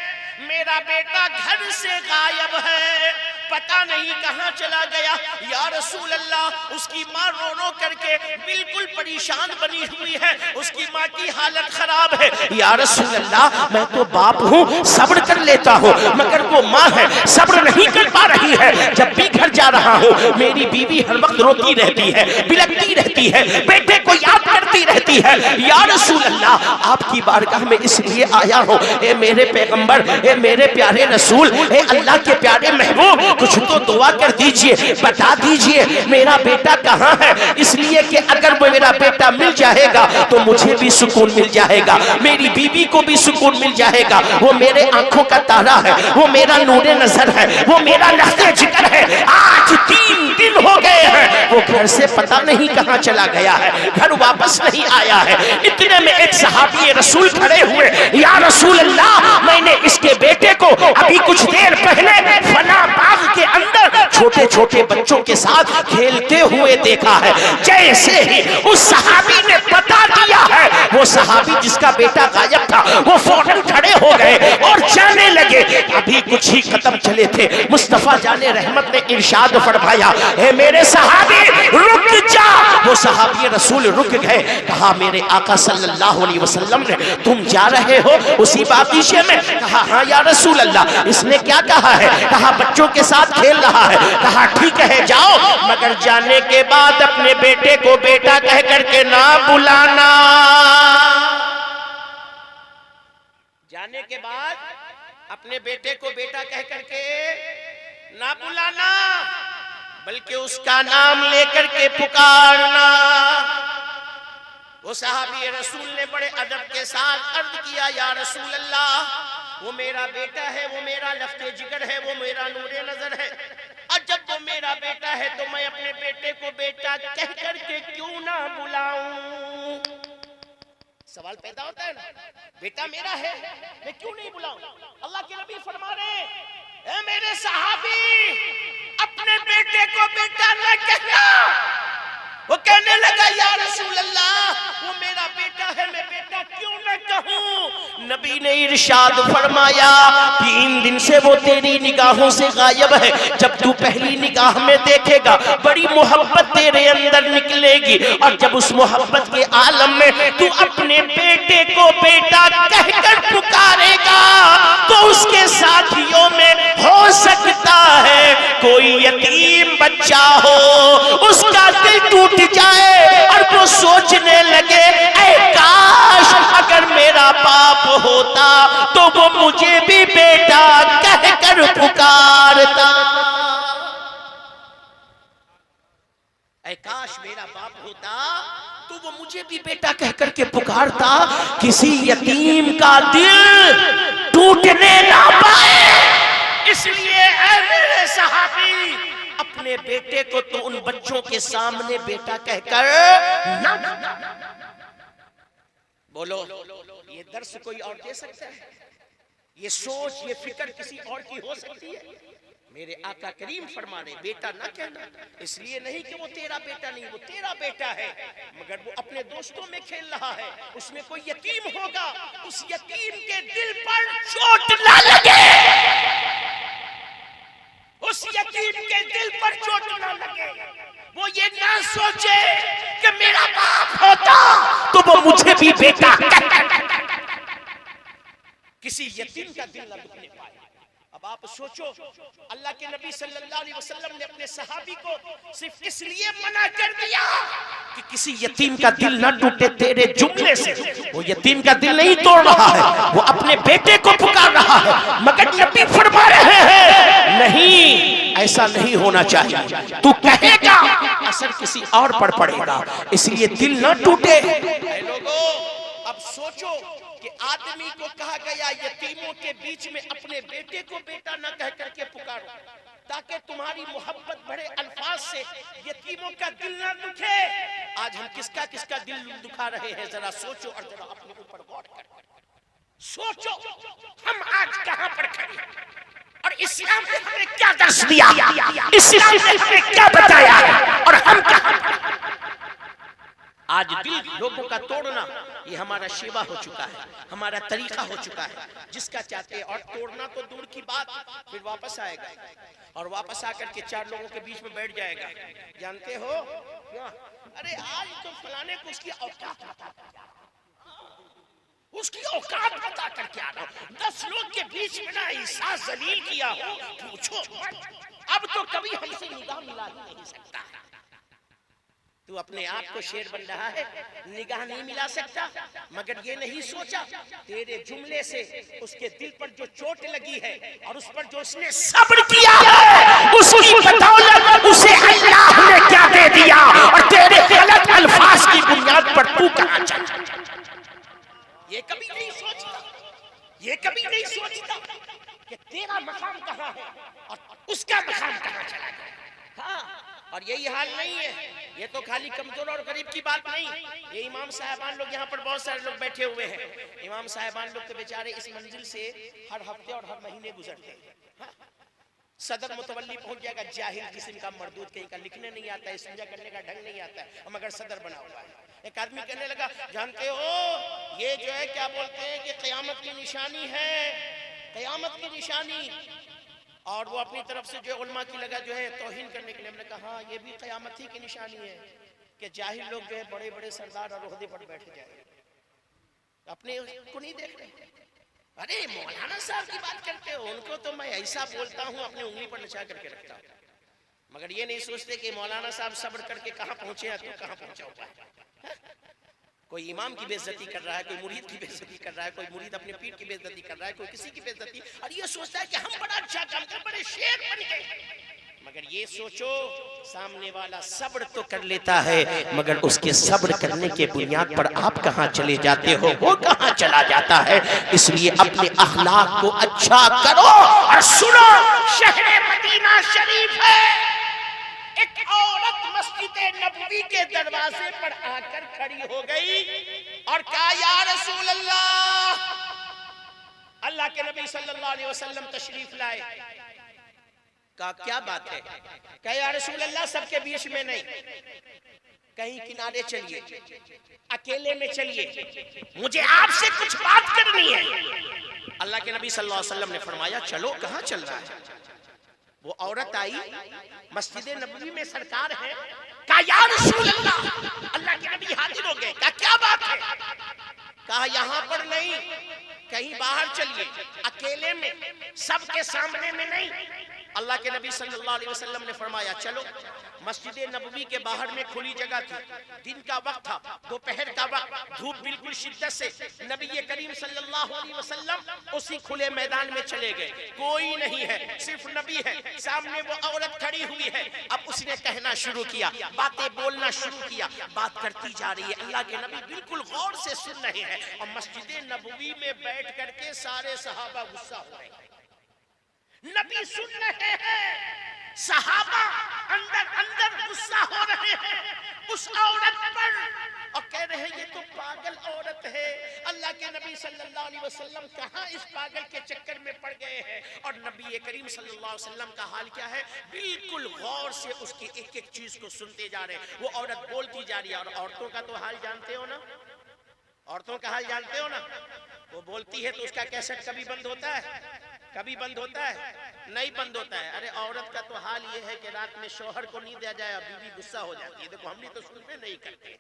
Speaker 2: میرا بیٹا گھر سے غائب ہے، پتہ نہیں کہاں چلا گیا یا رسول اللہ۔ اس کی ماں رو رو کر کے بالکل پریشان بنی ہوئی ہے، اس کی ماں کی حالت خراب ہے۔ یا رسول اللہ، میں تو باپ ہوں، صبر کر لیتا ہوں، مگر وہ ماں ہے صبر نہیں کر پا رہی ہے۔ جب بھی گھر جا رہا ہوں میری بیوی ہر وقت روتی رہتی ہے، بلکتی رہتی ہے، بیٹے کو یاد کرتی رہتی ہے۔ یا رسول اللہ، آپ کی بارگاہ میں اس لیے آیا ہوں، اے میرے پیغمبر، اے میرے پیارے رسول، اے اللہ کے پیارے محبوب، کچھ تو دعا کر دیجئے، بتا دیجئے میرا بیٹا کہاں ہے، اس لیے کہ اگر وہ میرا بیٹا مل جائے گا تو مجھے بھی سکون مل جائے گا، میری بیوی کو بھی سکون مل جائے گا۔ وہ میرے آنکھوں کا تارا ہے، وہ میرا نور نظر ہے، وہ میرا لخت جگر ہے۔ آج 3 دن ہو گئے ہیں وہ گھر سے پتہ نہیں کہاں چلا گیا ہے، گھر واپس نہیں آیا ہے۔ اتنے میں ایک صحابی رسول کھڑے ہوئے، یا رسول اللہ، میں نے اس کے بیٹے کو ابھی کچھ دیر پہلے فلاں باغ کے اندر چھوٹے چھوٹے بچوں کے ساتھ کھیلتے ہوئے دیکھا ہے۔ جیسے ہی اس صحابی نے بتا دیا ہے، وہ صحابی جس کا بیٹا غائب تھا وہ فوراً کھڑے ہو گئے اور جانے لگے۔ ابھی کچھ ہی قدم چلے تھے، مصطفیٰ جان رحمت نے ارشاد فرمایا، اے میرے صحابی رک جا۔ وہ صحابی رسول رک گئے، کہا میرے آقا صلی اللہ علیہ وسلم نے تم جا رہے ہو اسی باغیچے میں؟ کہا ہاں یا رسول اللہ۔ اس نے کیا کہا ہے؟ کہا بچوں کے ساتھ کھیل رہا ہے۔ کہا ٹھیک ہے جاؤ، مگر جانے کے بعد اپنے بیٹے کو بیٹا کہہ کر کے نہ بلانا۔ جانے کے بعد اپنے بیٹے کو بیٹا کہہ کر کے نہ بلانا، بلکہ اس کا نام لے کر کے پکارنا۔ وہ صحابی رسول نے بڑے ادب کے ساتھ عرض کیا، یا رسول اللہ، وہ میرا بیٹا ہے، وہ میرا لفظ جگر ہے، وہ میرا نور نظر ہے، اور جب وہ میرا بیٹا ہے تو میں اپنے بیٹے کو بیٹا کہہ کر کے کیوں نہ بلاؤں؟ سوال پیدا ہوتا ہے نا، بیٹا میرا ہے میں کیوں نہیں بلاؤں؟ اللہ کے نبی فرما رہے ہیں، اے میرے صحابی اپنے بیٹے کو بیٹا نہ کہنا۔ وہ کہنے لگا، یا رسول اللہ، وہ میرا بیٹا ہے میں بیٹا کیوں نہ کہوں؟ نبی نے ارشاد فرمایا، 3 دن سے وہ تیری نگاہوں سے غائب ہے، جب تو پہلی نگاہ میں دیکھے گا بڑی محبت تیرے اندر نکلے گی، اور جب اس محبت کے عالم میں تو اپنے بیٹے کو بیٹا کہہ کر پکارے گا تو اس کے ساتھیوں میں ہو سکتا ہے کوئی یتیم بچہ ہو، اس کا دل ٹوٹ جائے اور وہ سوچنے لگے، اے کاش اگر میرا باپ ہوتا تو وہ مجھے بھی بیٹا کہہ کر پکارتا۔ اے کاش میرا باپ ہوتا تو وہ مجھے بھی بیٹا کہہ کر کے پکارتا۔ کسی یتیم کا دل ٹوٹنے نہ پائے، اس لیے اے میرے صحابی اپنے بیٹے کو تو ان بچوں کے سامنے بیٹا کہہ کر نہ بولو۔ یہ درس کوئی اور دے سکتا ہے؟ یہ سوچ یہ فکر کسی اور کی ہو سکتی ہے؟ میرے آقا کریم فرما رہے بیٹا نہ کہنا، اس لیے نہیں کہ وہ تیرا بیٹا نہیں، وہ تیرا بیٹا ہے، مگر وہ اپنے دوستوں میں کھیل رہا ہے، اس میں کوئی یتیم ہوگا، اس یتیم کے دل پر چوٹ نہ لگے، اس یتیم کے دل پر چوٹ نہ لگے، وہ یہ نہ سوچے کہ میرا باپ ہوتا تو وہ مجھے بھی بیٹا کسی یتیم کا دل نہ دکھنے پائے۔ اب آپ سوچو، اللہ کے نبی صلی اللہ علیہ وسلم نے اپنے صحابی کو صرف اس لیے منع کر دیا کہ کسی یتیم کا دل نہ ٹوٹے تیرے جملے سے۔ وہ یتیم کا دل نہیں توڑ رہا ہے، وہ اپنے بیٹے کو پکار رہا ہے، مگر نبی فرما رہے ہیں نہیں، ایسا نہیں ہونا چاہیے، تو کہے گا اثر کسی اور پر پڑے گا، اس لیے دل نہ ٹوٹے۔ اے لوگو اب سوچو کہ آدمی کو کہا گیا یتیموں کے بیچ میں اپنے بیٹے کو بیٹا نہ کہہ کر کے پکارو تاکہ تمہاری محبت بڑے الفاظ سے یتیموں کا دل نہ دکھے۔ آج ہم کس کا دل دکھا رہے ہیں؟ ذرا سوچو اور ذرا اپنے اوپر غور کرو، سوچو ہم آج کہاں پر کھڑے ہیں اور اسلام نے ہمیں کیا درس دیا، اسلام نے ہمیں کیا بتایا اور ہم کہاں پر۔ آج دل لوگوں کا توڑنا یہ ہمارا شیوا ہو چکا ہے، ہمارا طریقہ ہو چکا ہے، جس کا چاہتے ہیں، اور توڑنا تو دور کی بات، پھر واپس آئے گا اور واپس آ کر کے 4 لوگوں کے بیچ میں بیٹھ جائے گا، جانتے ہو کیا؟ ارے آج تو فلانے کو اس کی اوقات بتا کر کیا رہا، اس کی اوقات بتا کر کیا رہا، 10 لوگ کے بیچ میں نہ ایسا ذلیل کیا ہو پوچھو، اب تو کبھی ہم سے نگاہ ملا ہی نہیں سکتا۔ تو اپنے آپ کو شیر بن رہا ہے، نگاہ نہیں ملا سکتا، مگر یہ نہیں سوچا تیرے جملے سے اس کے دل پر جو چوٹ لگی ہے اور اس پر جو اس نے صبر کیا ہے، اس کی بدولت اسے اللہ نے کیا دے دیا، اور تیرے غلط الفاظ کی بنیاد پر تو کہاں چلا۔ یہ کبھی نہیں سوچتا، یہ کبھی نہیں سوچتا کہ تیرا مقام کہاں ہے اور اس کا مقام کہاں چلا گیا۔ ہاں، اور یہی حال نہیں ہے، یہ تو خالی کمزور اور غریب کی بات نہیں، یہ امام صاحبان لوگ یہاں پر بہت سارے لوگ بیٹھے ہوئے ہیں، امام صاحبان لوگ تو بیچارے اس منزل سے ہر ہفتے اور ہر مہینے گزرتے ہیں، صدر متولی پہنچ جائے گا، جاہل قسم کا مردود کہیں کا، لکھنے نہیں آتا ہے، استنجا کرنے کا ڈھنگ نہیں آتا ہے، مگر صدر بنا ہوا ہے۔ ایک آدمی کہنے لگا جانتے ہو یہ جو ہے کیا بولتے ہیں کہ قیامت کی نشانی ہے، قیامت کی نشانی، اور وہ اپنی طرف سے جو علماء کی لگا جو ہے توہین کرنے کے لیے، ہم نے کہا ہاں یہ بھی قیامت ہی کی نشانی ہے کہ جاہل لوگ جو ہے بڑے بڑے سردار اور عہدے پر بیٹھ جائیں، اپنے کو نہیں دیکھ رہے۔ ارے مولانا صاحب کی بات کرتے ہو، ان کو تو میں ایسا بولتا ہوں اپنی انگلی پر نچا کر کے رکھتا ہوں، مگر یہ نہیں سوچتے کہ مولانا صاحب صبر کر کے کہاں پہنچے ہیں تو کہاں پہنچا ہوا ہے۔ کوئی امام کی بے عزتی کر رہا ہے، کوئی مرید کی بے عزتی کر رہا ہے، کوئی مرید اپنے پیر کی بے عزتی کر رہا ہے، کوئی کسی کی بے عزتی، اور یہ سوچتا ہے کہ ہم بڑا اچھا کام کر، بڑے شیر بن گئے۔ مگر یہ سوچو سامنے والا صبر تو کر لیتا ہے، مگر اس کے صبر کرنے کے بنیاد پر آپ کہاں چلے جاتے ہو، وہ کہاں چلا جاتا ہے۔ اس لیے اپنے اخلاق کو اچھا کرو۔ اور سنو، شہر مدینہ شریف ہے، ایک عورت مسجد نبوی کے دروازے پر آ کر کھڑی ہو گئی اور کہا یا رسول اللہ، اللہ کے نبی صلی اللہ علیہ وسلم تشریف لائے۔ کہا کیا بات ہے؟ کہا یا رسول اللہ سب کے بیچ میں نہیں، کہیں کنارے چلیے، اکیلے میں چلیے، مجھے آپ سے کچھ بات کرنی ہے۔ اللہ کے نبی صلی اللہ علیہ وسلم نے فرمایا چلو، کہاں چل رہا ہے؟ وہ عورت آئی، مسجد نبوی میں سرکار ہے، کہا یا رسول اللہ، اللہ کے نبی حاضر ہو گئے، کہا کیا بات ہے؟ کہا یہاں پر نہیں، کہیں باہر چلیے، اکیلے میں، سب کے سامنے میں نہیں۔ اللہ کے نبی صلی اللہ علیہ وسلم نے فرمایا چلو۔ مسجد نبوی کے باہر میں کھلی جگہ تھی، دن کا وقت تھا، دوپہر کا وقت، دھوپ بالکل شدت سے، نبی کریم صلی اللہ علیہ وسلم اسی کھلے میدان میں چلے گئے، کوئی نہیں ہے، صرف نبی ہے، سامنے وہ عورت کھڑی ہوئی ہے۔ اب اس نے کہنا شروع کیا، باتیں بولنا شروع کیا، بات کرتی جا رہی ہے، اللہ کے نبی بالکل غور سے سن رہے ہیں، اور مسجد نبوی میں بیٹھ کر کے سارے صحابہ غصہ ہو رہے ہیں، نبی سن رہے ہیں، صحابہ اندر اندر غصہ ہو رہے ہیں اس عورت پر، اور کہہ رہے ہیں یہ تو پاگل عورت ہے۔ اللہ کے نبی صلی اللہ علیہ وسلم کہاں اس پاگل کے چکر میں پڑ گئے ہیں، اور نبی کریم صلی اللہ علیہ وسلم کا حال کیا ہے، بالکل غور سے اس کی ایک ایک چیز کو سنتے جا رہے ہیں۔ وہ عورت بولتی جا رہی ہے، اور عورتوں کا تو حال جانتے ہو نا، عورتوں کا حال جانتے ہو نا، وہ بولتی ہے تو اس کا کیسٹ کبھی بند ہوتا ہے، کبھی بند ہوتا ہے، نہیں بند ہوتا ہے۔ ارے عورت کا تو حال یہ ہے کہ رات میں شوہر کو نہیں دیا جائے اور بیوی غصہ ہو جاتی ہے، دیکھو ہم نہیں تو سنتے نہیں کرتے،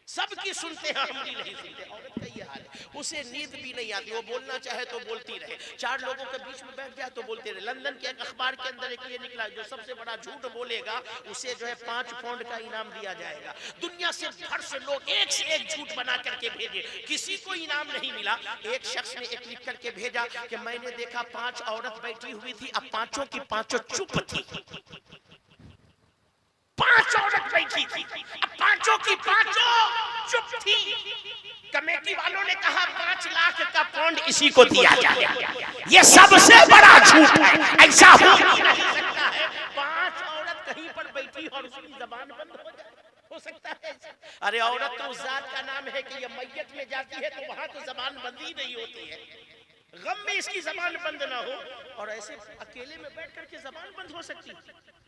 Speaker 2: سب کی سنتے ہیں، ہم نہیں سنتے۔ عورت کا یہ حال ہے، اسے نیند بھی نہیں آتی، وہ بولنا چاہے تو بولتی رہے، چار لوگوں کے بیچ میں بیٹھ جائے تو بولتے رہے۔ لندن کے ایک اخبار کے اندر ایک یہ نکلا، جو سب سے بڑا جھوٹ بولے گا اسے جو ہے 5 پاؤنڈ کا انعام دیا جائے گا۔ دنیا سے بھر سے لوگ ایک سے ایک جھوٹ بنا کر کے بھیجے، کسی کو انعام نہیں ملا۔ ایک شخص نے ایک لکھ کر کے بھیجا کہ میں نے دیکھا 5 عورت بیٹھی ہوئی تھی، اب 5 کی 5 چپ تھی، 5 عورت بیٹھی تھی، اب 5 کی 5 چپ تھی۔ کمیٹی والوں نے کہا 5 لاکھ کا پاؤنڈ اسی کو دیا جائے، یہ سب سے بڑا جھوٹ ہے، ایسا ہو ہی نہیں سکتا ہے 5 عورت کہیں پر بیٹھی اور اس کی زبان بند ہو جائے، ہو سکتا ہے؟ ارے عورت تو اس ذات کا نام ہے کہ یہ میت میں جاتی ہے تو وہاں تو زبان بندی نہیں ہوتی ہے، غم میں اس کی زبان بند نہ ہو، اور ایسے اکیلے میں بیٹھ کر کے زبان بند ہو سکتی۔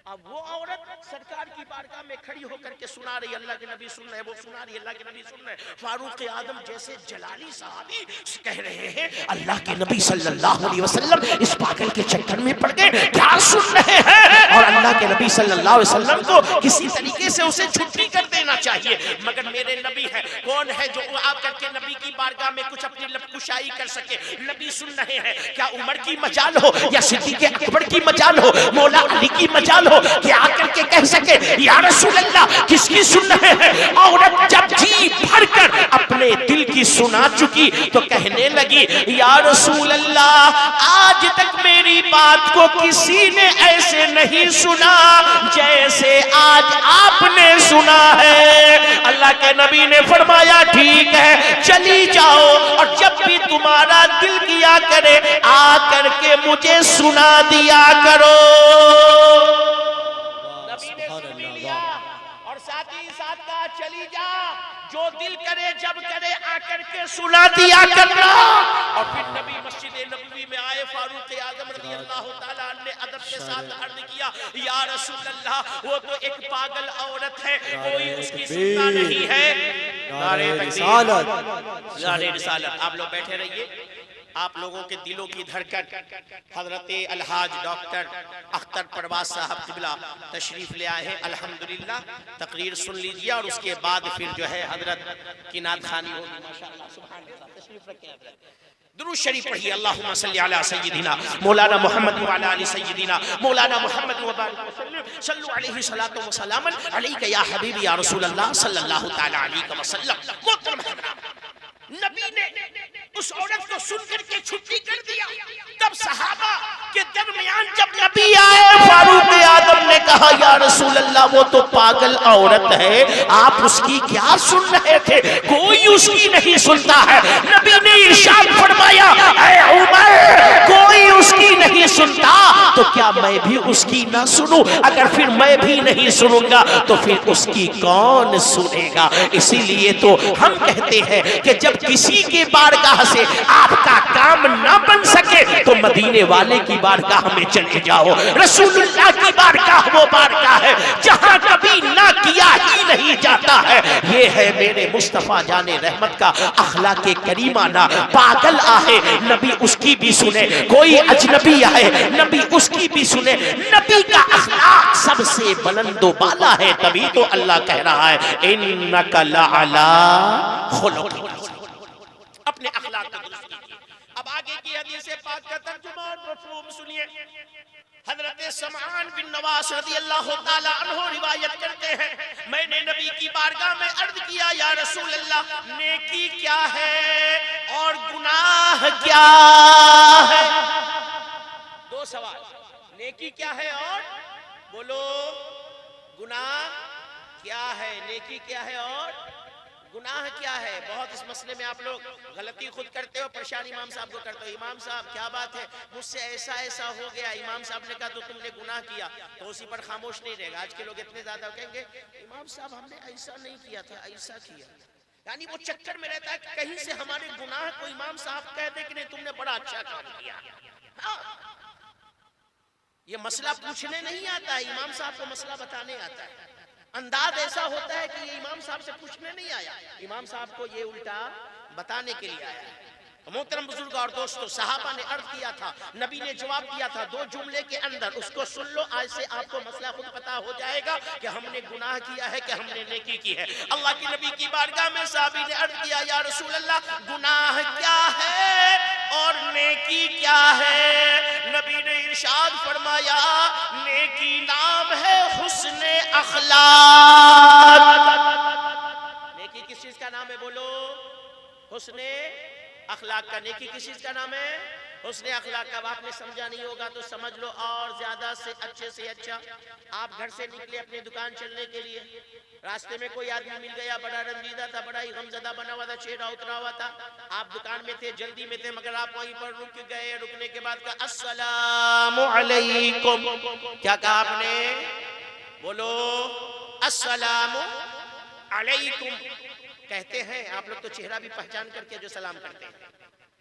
Speaker 2: اب وہ عورت سرکار کی بارگاہ میں کھڑی ہو کر کے سنا رہی، اللہ کے نبی سن رہے، وہ سنا رہی، اللہ کے نبی سن رہے۔ فاروق اعظم جیسے جلالی صحابی کہہ رہے ہیں اللہ کے نبی صلی اللہ علیہ وسلم اس پاگل کے چکر میں پڑ گئے، کیا سن رہے ہیں، اور اللہ کے نبی صلی اللہ علیہ وسلم کو کسی طریقے سے اسے چھٹی کر دینا چاہیے، مگر میرے نبی ہے، کون ہے جو آ کر کے نبی کی بارگاہ میں کچھ اپنی لب کشائی کر سکے؟ نبی سن رہے ہیں، کیا عمر کی مجال ہو یا صدیق اکبر کی مجال ہو، مولا علی کی مجال ہو کہ آ کر کے کہہ سکے یا رسول اللہ کس کی سن رہے ہیں؟ عورت جب جی بھر کر اپنے دل کی سنا چکی تو کہنے لگی یا رسول اللہ آج تک میری بات کو کسی نے ایسے نہیں سنا جیسے آج آپ نے سنا ہے۔ اللہ کے نبی نے فرمایا ٹھیک ہے چلی جاؤ، اور جب بھی تمہارا دل کیا کرے آ کر کے مجھے سنا دیا کرو۔ نبی نے سن لیا، اور ساتھ ہی ساتھ کہا چلی جا، جو دل کرے جب کرے آ کر کے سنا دیا کرنا۔ اور پھر نبی مسجد نبوی میں آئے، فاروق اعظم رضی اللہ تعالیٰ عنہ نے ادب کے ساتھ عرض کیا، یا رسول اللہ وہ تو ایک پاگل عورت ہے، کوئی اس کی سنتا نہیں ہے۔ نعرہ تکبیر، نعرہ رسالت۔ آپ لوگ بیٹھے رہیے، آپ لوگوں کے دلوں کی دھڑکن حضرت الحاج ڈاکٹر اختر پرواز صاحب قبلہ تشریف لے آئے ہیں۔ الحمدللہ تقریر سن لیجیے اور اس کے بعد پھر جو ہے حضرت کی نعت خوانی ہوگی۔ ماشاءاللہ سبحان اللہ، تشریف رکھیں حضرت۔ درود شریف پڑھیے، اللہم صلی علی سیدنا مولانا محمد وعلی آل سیدنا مولانا محمد وبارک وسلم، صلو علیہ صلاۃ و سلام علیک یا حبیبی یا رسول اللہ صلی اللہ تعالی علیہ وسلم۔ محترم حضرات، نبی نے اس عورت کو سن کر کے چھٹی کر دیا۔ تب صحابہ کے درمیان جب نبی آئے، فاروق اعظم نے کہا، یا رسول اللہ وہ تو پاگل عورت ہے، آپ اس کی کیا سن رہے تھے؟ کوئی اس کی نہیں سنتا ہے۔ نبی نے ارشاد فرمایا، اے عمر، کوئی اس کی نہیں سنتا تو کیا میں بھی اس کی نہ سنوں؟ اگر پھر میں بھی نہیں سنوں گا تو پھر اس کی کون سنے گا؟ اسی لیے تو ہم کہتے ہیں کہ جب کسی کی بارگاہ سے آپ کا کام نہ بن سکے تو مدینے والے کی بارگاہ میں چلے جاؤ۔ رسول اللہ کی بارگاہ وہ بارگاہ ہے جہاں کبھی نہ کیا ہی نہیں جاتا ہے۔ یہ ہے میرے مصطفیٰ جان رحمت کا اخلاق کریمانہ۔ پاگل آئے نبی اس کی بھی سنے، کوئی اجنبی آئے نبی اس کی بھی سنے۔ نبی کا اخلاق سب سے بلند و بالا ہے، تبھی تو اللہ کہہ رہا ہے انک لعلی خلق۔ اپنے اخلاق کا درست کیجئے۔ اب آگے کی حدیث پاک کا ترجمہ اور مفہوم سنیے۔ حضرت سمعان بن نواس رضی اللہ تعالیٰ عنہ روایت کرتے ہیں، میں نے نبی کی بارگاہ میں عرض کیا، یا رسول اللہ نیکی کیا ہے اور گناہ کیا ہے؟ دو سوال، نیکی کیا ہے اور بولو گناہ کیا ہے؟ نیکی کیا ہے اور گناہ کیا ہے؟ بہت اس مسئلے میں آپ لوگ غلطی خود کرتے ہو، پریشان امام صاحب کو کرتے ہو۔ امام صاحب کیا بات ہے، مجھ سے ایسا ہو گیا، امام صاحب نے کہا تو تم نے گناہ کیا، تو اسی پر خاموش نہیں رہے گا۔ آج کے لوگ اتنے زیادہ کہیں گے امام صاحب ہم نے ایسا نہیں کیا تھا، ایسا کیا، یعنی وہ چکر میں رہتا ہے کہ کہیں سے ہمارے گناہ کو امام صاحب کہہ دے کہ نہیں تم نے بڑا اچھا کام کیا۔ یہ مسئلہ پوچھنے نہیں آتا ہے، امام صاحب کو مسئلہ بتانے آتا ہے۔ انداز ایسا ہوتا ہے کہ یہ امام صاحب سے پوچھنے نہیں آیا، امام صاحب کو یہ الٹا بتانے کے لیے آیا ہے۔ محترم بزرگ اور دوستو، صحابہ نے عرض کیا تھا، نبی نے جواب دیا تھا 2 جملے کے اندر، اس کو سن لو، آج سے آپ کو مسئلہ خود پتا ہو جائے گا کہ ہم نے گناہ کیا ہے کہ ہم نے نیکی کی ہے۔ اللہ کے نبی کی بارگاہ میں صحابی نے عرض کیا، یا رسول اللہ گناہ کیا ہے اور نیکی کیا ہے؟ نبی نے ارشاد فرمایا، نیکی نام ہے حسن اخلاق۔ نیکی کس چیز کا نام ہے؟ بولو حسن اخلاق کا۔ نیکی کس چیز کا نام ہے؟ حسن اخلاق کا۔ اب آپ نے سمجھا نہیں ہوگا تو سمجھ لو اور زیادہ سے اچھا۔ آپ گھر سے نکلے اپنی دکان چلنے کے لیے، راستے میں کوئی آدمی مل گیا، بڑا رنجیدہ تھا، بڑا ہی غمزدہ بنا ہوا تھا، چہرہ اترا ہوا تھا، آپ دکان میں تھے، جلدی میں تھے، مگر آپ وہیں پر رک گئے۔ رکنے کے بعد کہا السلام علیکم۔ کیا کہا آپ نے؟ بولو السلام علیکم۔ کہتے ہیں آپ لوگ تو چہرہ بھی پہچان کر کے جو سلام کرتے ہیں،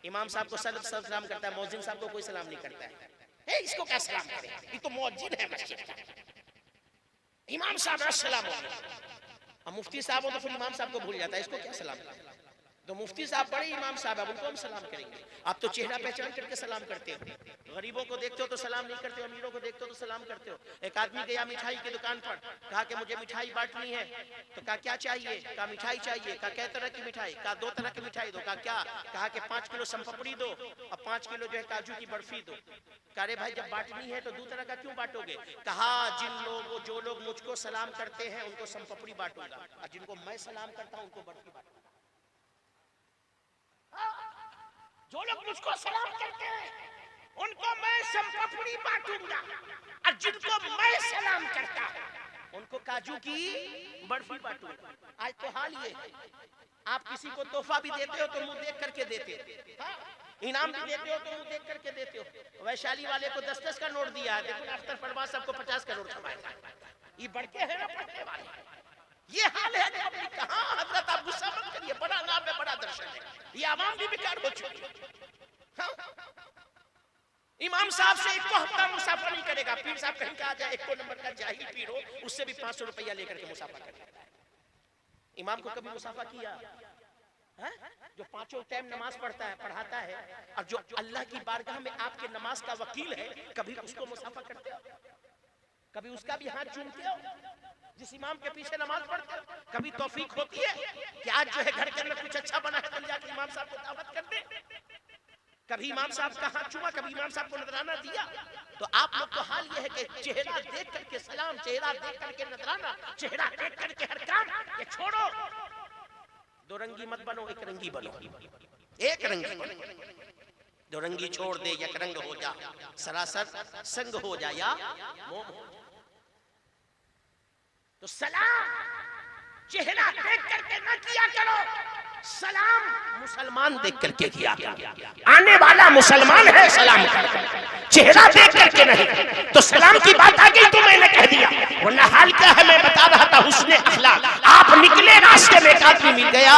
Speaker 2: امام صاحب کو سلام کرتا ہے، مؤذن صاحب کو کوئی سلام نہیں کرتا ہے۔ اس کو کیا سلام کرے؟ یہ تو مؤذن ہے مسجد کا۔ امام صاحب السلام علیکم، اور مفتی صاحب ہو تو پھر امام صاحب کو بھول جاتا ہے، اس کو کیا سلام کرے؟ تو مفتی صاحب بڑے امام صاحب، اب ان کو ہم سلام کریں گے۔ آپ تو چہرہ پہچان کر کے سلام کرتے ہو، غریبوں کو دیکھتے ہو تو سلام نہیں کرتے ہو، امیروں کو دیکھتے ہو تو سلام کرتے ہو۔ ایک آدمی گیا مٹھائی کی دکان پر، کہا کہ مجھے مٹھائی بانٹنی ہے، تو کہا کیا چاہیے؟ کہا مٹھائی چاہیے۔ کہا کیا طرح کی مٹھائی؟ کہا 2 طرح کی مٹھائی دو۔ کہا کیا؟ کہا کہ 5 کلو سم پپڑی دو اور 5 کلو جو ہے کاجو کی برفی دو۔ کہا رے بھائی جب بانٹنی ہے تو 2 طرح کا کیوں بانٹو گے؟ کہا جو لوگ مجھ کو سلام کرتے ہیں ان کو سم پپڑی بانٹوں گا، اور جن کو میں سلام کرتا ہوں ان کو برفی بانٹوں گا۔ جو لوگ مجھ کو سلام کرتے ہیں ان کو میں سم پپڑی بانٹوں گا، اور جن کو میں سلام کرتا ہوں ان کو کاجو کی برفی بانٹوں گا۔ آج تو حال یہ ہے، آپ کسی کو تحفہ بھی دیتے ہو تو منہ دیکھ کر کے دیتے ہو، انعام بھی دیتے ہو تو منہ دیکھ کر کے دیتے ہو۔ ویشالی والے کو 10-10 کا نوٹ دیا ہے، دیکھو اختر پرواز سب کو 50 کا نوٹ چھپائے گا۔ یہ بڑھ کے ہے نا پڑھنے والے، یہ حال ہے پبلک کا. ہاں حضرت آپ غصہ مت کریے، بڑا نام ہے، بڑا درشن ہے. یہ عوام بھی بیکار ہو چکی ہے. ہاں امام صاحب سے ایک کو ہفتہ مسافہ نہیں کرے گا. پیر صاحب کہیں کہ آ جائے، ایک کو نمبر کا جاہل پیر ہو، اس سے بھی 500 روپیہ لے کر کے مسافہ کرے گا. امام کو کبھی مسافہ کیا؟ جو 5 ٹائم نماز پڑھتا ہے، پڑھاتا ہے، اور جو اللہ کی بارگاہ میں آپ کے نماز کا وکیل ہے، کبھی اس کو مسافہ کرتے ہو؟ کبھی اس کا بھی ہاتھ چومتے ہو؟ جس امام کے پیچھے نماز پڑھتے ہو کبھی توفیق ہوتی ہے کہ آج جو ہے گھر کے اندر کچھ اچھا بنا ہے تو جا کے امام صاحب کو دعوت کر دیں؟ کبھی امام صاحب کا ہاتھ چوما، کبھی امام صاحب کو نذرانہ دیا؟ تو آپ لوگ کو حال یہ ہے کہ چہرہ دیکھ کر کے سلام، چہرہ دیکھ کر کے نذرانہ، چہرہ دیکھ کر کے ہر کام، یہ چھوڑو. دو رنگی مت بنو، ایک رنگی بنو. ایک رنگی بنو. دو رنگی چھوڑ دے، یک رنگ ہو جا، سراسر سنگ ہو جا یا موم ہو جا. تو سلام چہرہ دیکھ کر کے نہ کیا کرو، سلام مسلمان دیکھ کر کے کیا کرو. آنے والا مسلمان ہے، سلام کر چہرہ دیکھ کر کے نہیں. تو سلام کی بات آ گئی تو میں نے کہہ دیا، ورنہ حال کیا ہے میں بتا رہا تھا. حسن اخلاق. آپ نکلے راستے میں ایک آدمی مل گیا،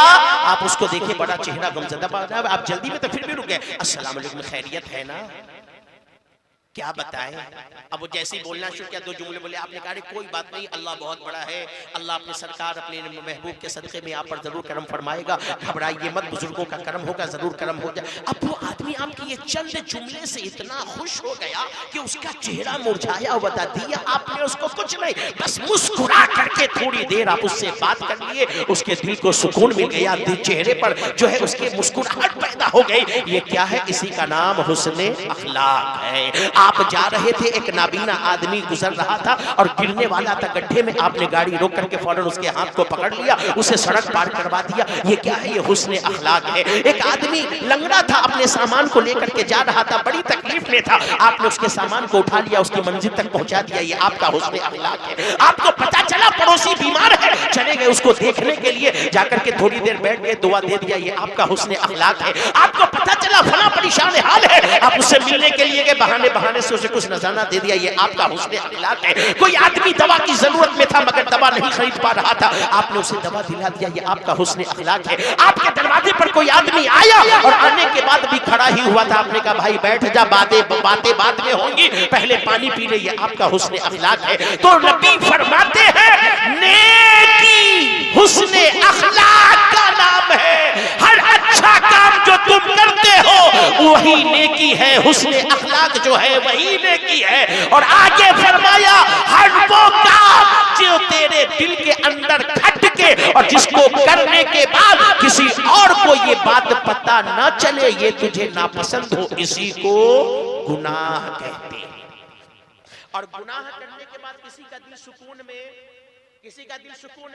Speaker 2: آپ اس کو دیکھیں بڑا چہرہ غمزدہ بنا ہے، آپ جلدی میں تو پھر بھی رک گئے. السلام علیکم، خیریت ہے نا؟ کیا بتائیں؟ اب وہ جیسے ہی بولنا شروع کیا، 2 جملے بولے. آپ نے کہا کوئی بات نہیں، اللہ بہت بڑا ہے، اللہ اپنے سرکار اپنے محبوب کے صدقے میں آپ پر ضرور کرم فرمائے گا، گھبرائیے مت، بزرگوں کا کرم ہوگا، ضرور کرم ہو جائے. اب وہ آدمی آپ کی یہ چند جملے سے اتنا خوش ہو گیا کہ اس کا چہرہ مرجھایا ہوا تھا. دیا آپ نے اس کو کچھ نہیں، بس مسکرا کر کے تھوڑی دیر آپ اس سے بات کر لیے، اس کے دل کو سکون مل گیا، چہرے پر جو ہے اس کے مسکراہٹ پیدا ہو گئی. یہ کیا ہے؟ اسی کا نام حسن اخلاق ہے. آپ جا رہے تھے، ایک نابینا آدمی گزر رہا تھا اور گرنے والا تھا گڈھے میں، آپ نے گاڑی روک کر کے فوراً اس کے ہاتھ کو پکڑ لیا، اسے سڑک پار کروا دیا. یہ کیا ہے؟ یہ حسن اخلاق ہے. ایک آدمی لنگڑا تھا، اپنے سامان کو لے کر کے جا رہا تھا، بڑی تکلیف میں تھا، آپ نے اس کے سامان کو اٹھا لیا، اس کی منزل تک پہنچا دیا. یہ آپ کا حسن اخلاق ہے. آپ کو پتا چلا پڑوسی بیمار ہے، چلے گئے اس کو دیکھنے کے لیے، جا کر کے تھوڑی دیر بیٹھ گئے، دعا دے دیا. یہ آپ کا حسن اخلاق ہے. آپ کو پتا چلا فلاں پریشان حال ہے، آپ اس سے ملنے کے لیے گئے، بہانے بہانے سے اسے کچھ نذرانہ دے دیا. یہ آپ کا حسن اخلاق ہے. کوئی آدمی دوا کی ضرورت میں تھا مگر دوا نہیں خرید پا رہا تھا، آپ نے اسے دوا دلا دیا. یہ آپ کا حسن اخلاق ہے. آپ کے دروازے پر کوئی آدمی آیا اور آنے کے بعد بھی کھڑا ہی ہوا تھا، آپ نے کہا بھائی بیٹھ جا، باتیں بعد میں ہوں گی، پہلے پانی پی لے. یہ آپ کا حسن اخلاق ہے. تو نبی فرماتے ہیں نیکی حسن اخلاق کا نام ہے. ہر اچھا کام جو تم کرتے ہو وہی نیکی ہے، حسن اخلاق جو ہے وہی نیکی ہے. اور آگے فرمایا ہر وہ کام جو تیرے دل کے اندر کھٹ کے اور جس کو کرنے کے بعد کسی اور کو یہ بات پتہ نہ چلے، یہ تجھے ناپسند ہو، اسی کو گناہ کہتے ہیں. اور گناہ کرنے کے بعد کسی کا دل سکون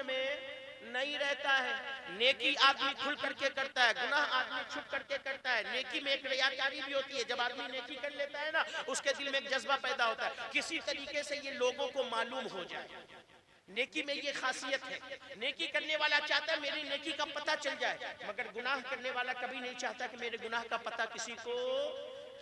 Speaker 2: میں نہیں رہتا ہے. نیکی آدمی کھل کر کے کرتا ہے، گناہ آدمی چھپ کر کے کرتا ہے. نیکی میں ایک ریاکاری بھی ہوتی ہے. جب آدمی نیکی کر لیتا ہے نا، اس کے دل میں ایک جذبہ پیدا ہوتا ہے، کسی طریقے سے یہ لوگوں کو معلوم ہو جائے. نیکی میں یہ خاصیت ہے. نیکی کرنے والا چاہتا ہے میری نیکی کا پتہ چل جائے، مگر گناہ کرنے والا کبھی نہیں چاہتا کہ میرے گناہ کا پتہ کسی کو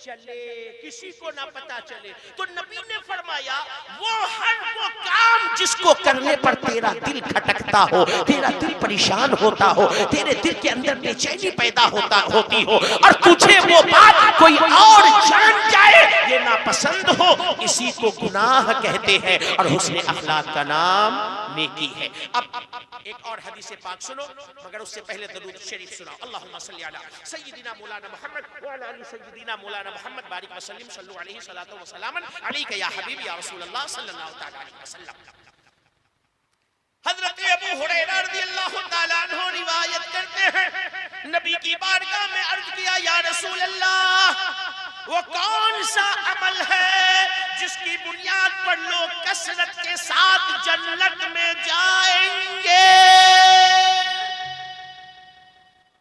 Speaker 2: چلے، کسی کو نہ پتا چلے. تو نبی نے فرمایا وہ کام جس کو کرنے پر تیرا دل کھٹکتا ہو، تیرا دل پریشان ہوتا ہو، تیرے دل کے اندر بے چینی پیدا ہوتی ہو، اور تجھے وہ بات کوئی اور جان جائے، یہ ناپسند ہو، اسی کو گناہ کہتے ہیں. اور حسن اخلاق کا نام نیکی ہے. اب ایک اور حدیث پاک سنو، مگر اس سے پہلے درود شریف سناؤ. اللہم صلی علی سیدنا مولانا محمد وعلی آل سیدنا مولانا محمد بارک وسلم صلو علیہ صلاۃ و سلام علیک یا حبیبی یا رسول اللہ صلی اللہ تعالی علیہ وسلم. حضرت ابو ہریرہ رضی اللہ تعالیٰ عنہ روایت کرتے ہیں، نبی کی بارگاہ میں عرض کیا یا رسول اللہ وہ کون سا عمل ہے جس کی بنیاد پر لوگ کثرت کے ساتھ جنت میں جائیں گے؟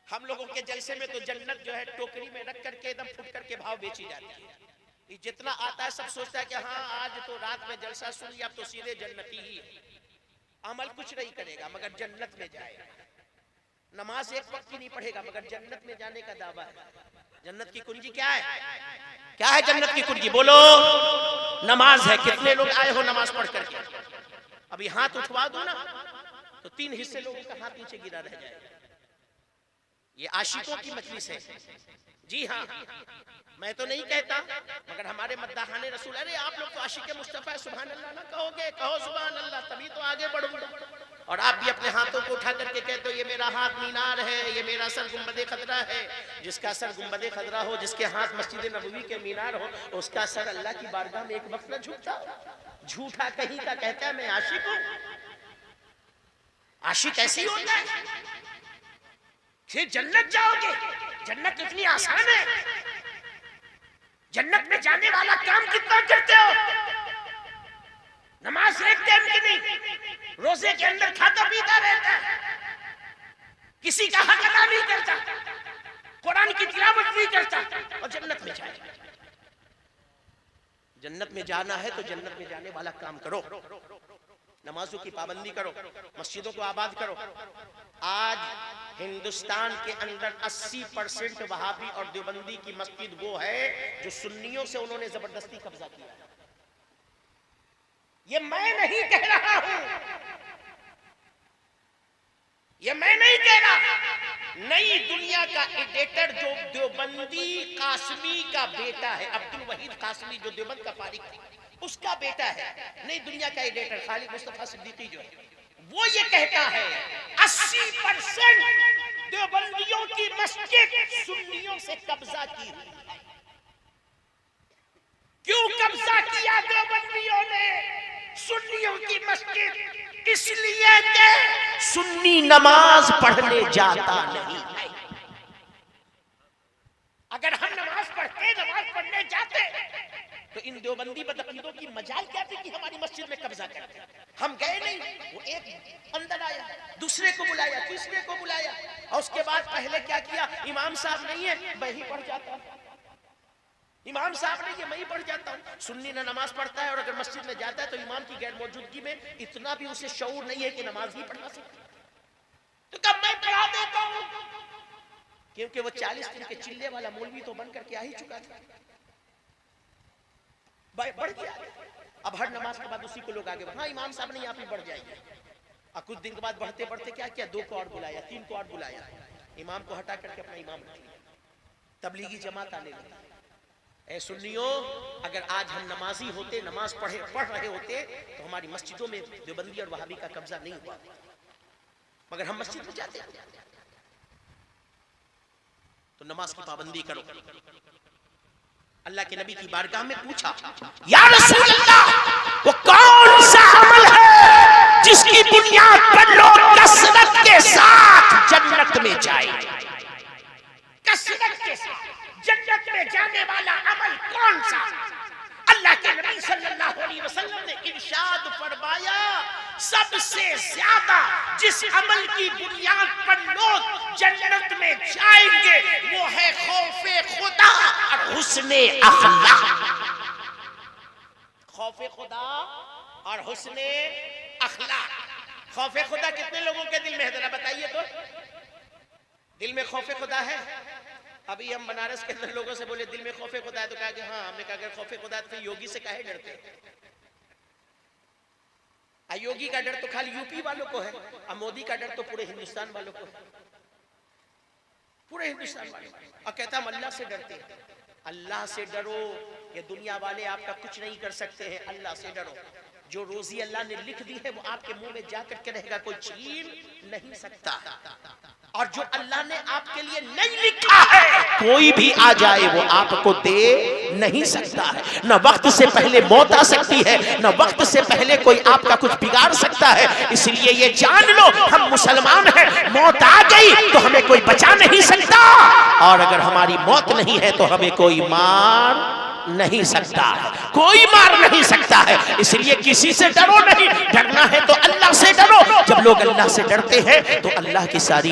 Speaker 2: ہم لوگوں کے جلسے میں تو جنت جو ہے ٹوکری میں رکھ کر کے ایک دم پھٹ کر کے بھاؤ بیچی جاتی ہے. جتنا آتا ہے سب سوچتا ہے کہ ہاں آج تو رات میں جلسہ سن لیا اب تو سیدھے جنتی ہی ہے. عمل کچھ نہیں کرے گا مگر جنت میں جائے گا. نماز ایک وقت کی نہیں پڑھے گا مگر جنت میں جانے کا دعویٰ ہے. جنت کی کنجی کیا ہے؟ کیا ہے جنت کی کنجی؟ بولو. نماز ہے. کتنے لوگ آئے ہو نماز پڑھ کر کے؟ ابھی ہاتھ اٹھوا دو نا. تو 3 حصے لوگوں کا ہاتھ نیچے گرا رہ جائے گا. یہ عاشقوں کی مجلس ہے. جی ہاں، میں تو نہیں کہتا، مگر ہمارے مداحان رسول، ارے آپ لوگ تو عاشق مصطفیٰ سبحان اللہ نہ کہو گے، کہو سبحان اللہ تبھی تو آگے بڑھوں گا. اور آپ بھی اپنے ہاتھوں کو اٹھا کر کے کہتے ہو یہ میرا ہاتھ مینار ہے، یہ میرا سر گنبد خضرا ہے. جس کا سر گنبد خضرا ہو، جس کے ہاتھ مسجد نبوی کے مینار ہو، اس کا سر اللہ کی بارگاہ میں ایک وقت نہ جھکتا. جھوٹا کہیں کا کہتا ہے میں عاشق ہوں. عاشق ایسے ہی ہوتا ہے. پھر جنت جاؤ گے، جنت اتنی آسان ہے. جنت میں جانے والا کام کتنا کرتے ہو؟ نماز ایک ٹائم کی نہیں، روزے کے اندر کھاتا پیتا رہتا ہے، کسی کا حق ادا نہیں کرتا، قرآن کی تلاوت نہیں کرتا، اور جنت میں جائے. جنت میں جانا ہے تو جنت میں جانے والا کام کرو. نمازوں کی پابندی کرو، مسجدوں کو آباد کرو. آج ہندوستان کے اندر 80% وہابی اور دیوبندی کی مسجد وہ ہے جو سنیوں سے انہوں نے زبردستی قبضہ کیا. یہ میں نہیں کہہ رہا ہوں، یہ میں نہیں کہہ رہا. نئی دنیا کا ایڈیٹر جو دیوبندی قاسمی کا بیٹا ہے، عبد الوحید قاسمی جو دیوبند کا فارغ تھا، اس کا بیٹا ہے. نئی دنیا کا ایڈیٹر خالد مصطفیٰ صدیقی جو ہے، وہ یہ کہتا ہے 80% دیوبندیوں کی مسجد سنیوں سے قبضہ کی ہوئی ہے. کیوں قبضہ کیا دیوبندیوں نے سنیوں کی مسجد؟ اس لیے کہ سنی نماز پڑھنے جاتا نہیں ہے. اگر ہم نماز پڑھنے جاتے تو ان دیوبندی بدعقیدوں کی مجال کیا تھی کہ ہماری مسجد میں قبضہ کرتے؟ ہم گئے نہیں. وہ ایک اندر آیا، دوسرے کو بلایا، تیسرے کو بلایا، اور اس کے بعد پہلے کیا کیا؟ امام صاحب نہیں ہے میں ہی پڑھ جاتا ہوں، امام صاحب نہیں ہے میں ہی پڑھ جاتا ہوں. سنی نہ نماز پڑھتا ہے، اور اگر مسجد میں جاتا ہے تو امام کی غیر موجودگی میں اتنا بھی اسے شعور نہیں ہے کہ نماز ہی پڑھا سکتا. تو کب میں پڑھا دیتا ہوں، کیونکہ وہ 40 دن کے چلے والا مولوی تو بن کر کے آ ہی چکا تھا، بڑھ گیا. اب ہر نماز کے بعد اسی کو لوگ آگے ہاں امام صاحب نہیں، آپ ہی بڑھ جائیں گے. اور کچھ دن کے بعد بڑھتے بڑھتے کیا کیا، 2 کو اور بلایا، 3 کو اور بلایا، امام کو ہٹا کر کے اپنا امام رکھ لیا. تبلیغی جماعت آنے لگی. اے سنیوں، اگر آج ہم نمازی ہوتے، نماز پڑھ رہے ہوتے تو ہماری مسجدوں میں دیوبندی اور وہابی کا قبضہ نہیں ہوا. مگر ہم مسجد میں جاتے تو نماز کی پابندی کرو. اللہ کے نبی کی بارگاہ میں پوچھا، یا رسول اللہ وہ کون سا عمل ہے جس کی بنیاد پر لوگ کثرت کے ساتھ جنت میں جائیں؟ کثرت کے ساتھ جنت میں جانے والا عمل کون سا؟ اللہ کے نبی صلی اللہ علیہ وسلم نے ارشاد فرمایا، سب سے زیادہ جس عمل کی بنیاد پر لوگ جنت میں جائیں گے وہ ہے خوف خدا اور حسن اخلاق. خوف خدا اور حسن اخلاق. خوف خدا کتنے لوگوں کے دل میں ہے؟ ذرا بتائیے تو. دل میں خوف خدا ہے؟ ابھی ہم بنارس کے اندر لوگوں سے بولے دل میں خوف خدا ہے تو کہا کہ ہاں. ہم نے کہا اگر خوف خدا ہے تو یوگی سے کہے ڈرتے؟ یوگی کا ڈر تو خالی یو پی والوں کو ہے، اور مودی کا ڈر تو پورے ہندوستان والوں کو ہے، پورے ہندوستان والوں کو. اور کہتا ہم اللہ سے ڈرتے ہیں. اللہ سے ڈرو، یہ دنیا والے آپ کا کچھ نہیں کر سکتے ہیں. اللہ سے ڈرو. جو روزی اللہ نے لکھ دی ہے وہ آپ کے منہ میں جا کر کے رہے گا، کوئی چھین نہیں سکتا. اور جو اللہ نے آپ کے لیے نہیں لکھا ہے کوئی بھی آ جائے وہ آپ کو دے نہیں سکتا ہے. نہ وقت سے پہلے موت آ سکتی ہے، نہ وقت سے پہلے کوئی آپ کا کچھ بگاڑ سکتا ہے. اس لیے یہ جان لو ہم مسلمان ہیں، موت آ گئی تو ہمیں کوئی بچا نہیں سکتا، اور اگر ہماری موت نہیں ہے تو ہمیں کوئی مار نہیں سکتا ہے، کوئی مار نہیں سکتا ہے. اس لیے کسی سے ڈرو نہیں، ڈرنا ہے تو اللہ سے ڈرو. جب لوگ اللہ سے ڈرتے ہیں تو اللہ کی ساری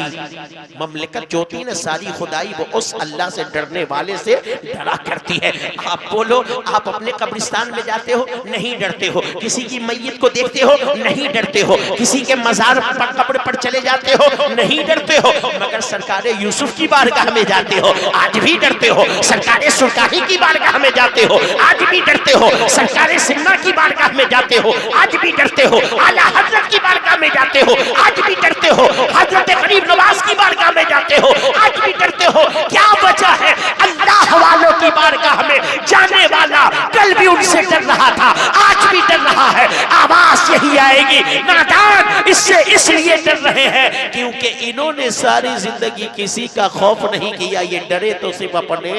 Speaker 2: مملکت جو ہوتی ہے نا، ساری خدائی وہ اس اللہ سے ڈرنے والے سے ڈرا کرتی ہے. آپ بولو، آپ اپنے قبرستان میں جاتے ہو نہیں ڈرتے ہو، کسی کی میت کو دیکھتے ہو نہیں ڈرتے ہو، کسی کے مزار پر قبر پر چلے جاتے ہو نہیں ڈرتے ہو، مگر سرکار یوسف کی بارگاہ میں جاتے ہو آج بھی ڈرتے ہو، سرکار سرکاری کی بارگاہ میں جاتے ہو آج بھی ڈرتے ہو، سرکار سنہ کی بارگاہ میں جاتے ہو آج بھی ڈرتے ہو، اعلیٰ حضرت کی بارگاہ میں جاتے ہو آج بھی ڈرتے ہو، حضرت غریب نواز کی بارگاہ میں جاتے ہو آج بھی ڈرتے ہو، کیا وجہ ہے؟ اللہ والوں کی بارگاہ میں جانے والا کل بھی ان سے ڈر رہا تھا، آج بھی ڈر رہا ہے، آواز یہی آئے گی، نادان اس سے اس لیے ڈر رہے ہیں کیونکہ انہوں نے ساری زندگی کسی کا خوف نہیں کیا، یہ ڈرے تو صرف اپنے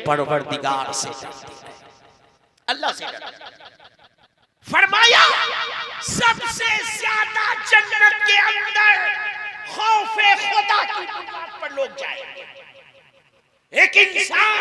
Speaker 2: پروردگار سے ڈرتے ہیں، اللہ سے ڈرتے ہیں۔ فرمایا سب سے زیادہ جنت کے اندر خوف خدا کی بنیاد پر لوگ جائیں گے۔ ایک انسان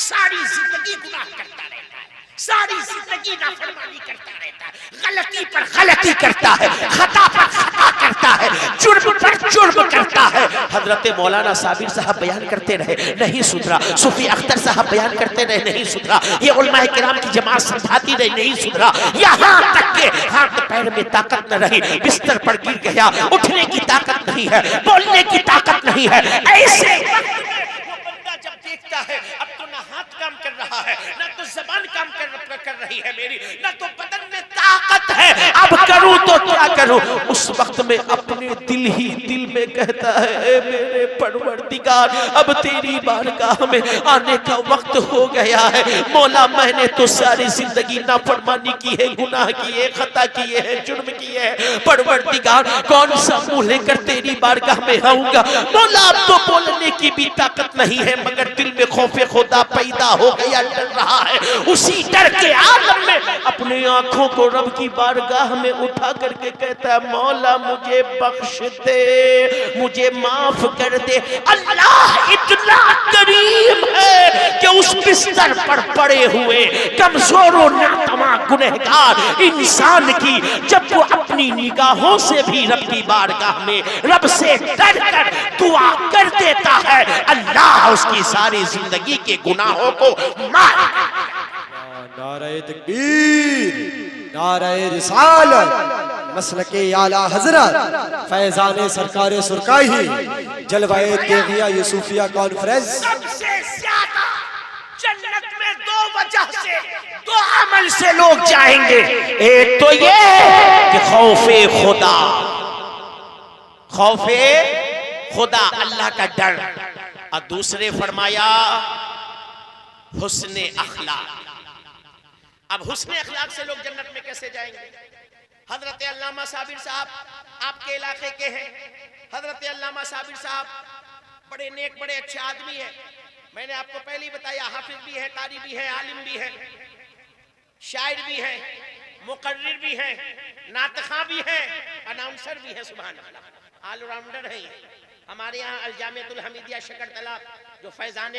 Speaker 2: ساری زندگی گناہ کرتا رہتا ہے، ساری زندگی نافرمانی کرتا رہتا ہے، غلطی پر غلطی کرتا ہے، خطا پر خطا کرتا ہے، جرم پر جرم کرتا ہے۔ حضرت مولانا صابر صاحب بیان کرتے رہے نہیں سدھرا، صوفی اختر صاحب بیان کرتے رہے نہیں سدھرا، یہ علماء کرام کی جماعت سمجھاتی رہی نہیں سدھرا، یہاں تک کہ ہاتھ پیر میں طاقت نہ رہی، بستر پر گر گیا، اٹھنے کی طاقت نہیں ہے، بولنے کی طاقت نہیں ہے۔ ایسے وقت میں جب دیکھتا ہے اب تو نہ ہاتھ کام کر رہا ہے، نہ تو زبان کام کر رہی ہے میری، نہ تو بدن میں طاقت ہے، اب کروں تو کیا کروں؟ اس وقت میں اپنے دل ہی دل میں کہتا ہے اے میرے پروردگار اب تیری بارگاہ میں آنے کا وقت ہو گیا ہے، مولا میں نے تو ساری زندگی نافرمانی کی ہے، گناہ کیے، خطا کیے ہیں، جرم کیے ہیں، پروردگار کون سا منہ لے کر تیری بارگاہ میں آؤں گا؟ مولا اب تو بولنے کی بھی طاقت نہیں ہے، مگر دل میں خوف خدا پیدا ہو گیا، ڈر رہا ہے۔ اسی ڈر کے عالم میں اپنے آنکھوں کو رب کی بارگاہ میں اٹھا کر کے کہتا ہے مولا مجھے بخش دے، مجھے معاف کر دے۔ اللہ اتنا کریم ہے کہ اس بستر پر پڑے ہوئے کمزور و ناتواں گنہگار انسان کی جب وہ اپنی نگاہوں سے بھی رب کی بارگاہ میں رب سے ڈر کر دعا کر دیتا ہے، اللہ اس کی ساری زندگی کے گناہوں کو معاف۔
Speaker 3: نعرہ تکبیر، نعرہ رسالت، مسلک اعلیٰ حضرت فیضان سرکار سرکاہی، جلوہ تیغیہ یوسفیہ کانفرنس۔
Speaker 2: سب سے زیادہ جنت میں دو وجہ سے، دو عمل سے لوگ جائیں گے، ایک تو یہ کہ خوف خدا، خوف خدا اللہ کا ڈر، اور دوسرے فرمایا حسن اخلاق۔ اب حسن اخلاق سے لوگ جنت میں کیسے جائیں گے؟ حضرت علامہ صابر صاحب آپ کے علاقے کے ہیں، حضرت علامہ صابر صاحب بڑے نیک بڑے اچھے آدمی ہیں، میں نے آپ کو پہلے ہی بتایا حافظ بھی ہے، قاری بھی ہے، عالم بھی ہے، شاعر بھی ہے، مقرر بھی ہے، نعت خواں بھی ہے، اناؤنسر بھی ہے، سبحان اللہ، آل راؤنڈر ہے یہ۔ ہمارے یہاں الجامعۃ الحمیدیہ شکر تلاب جو فیضان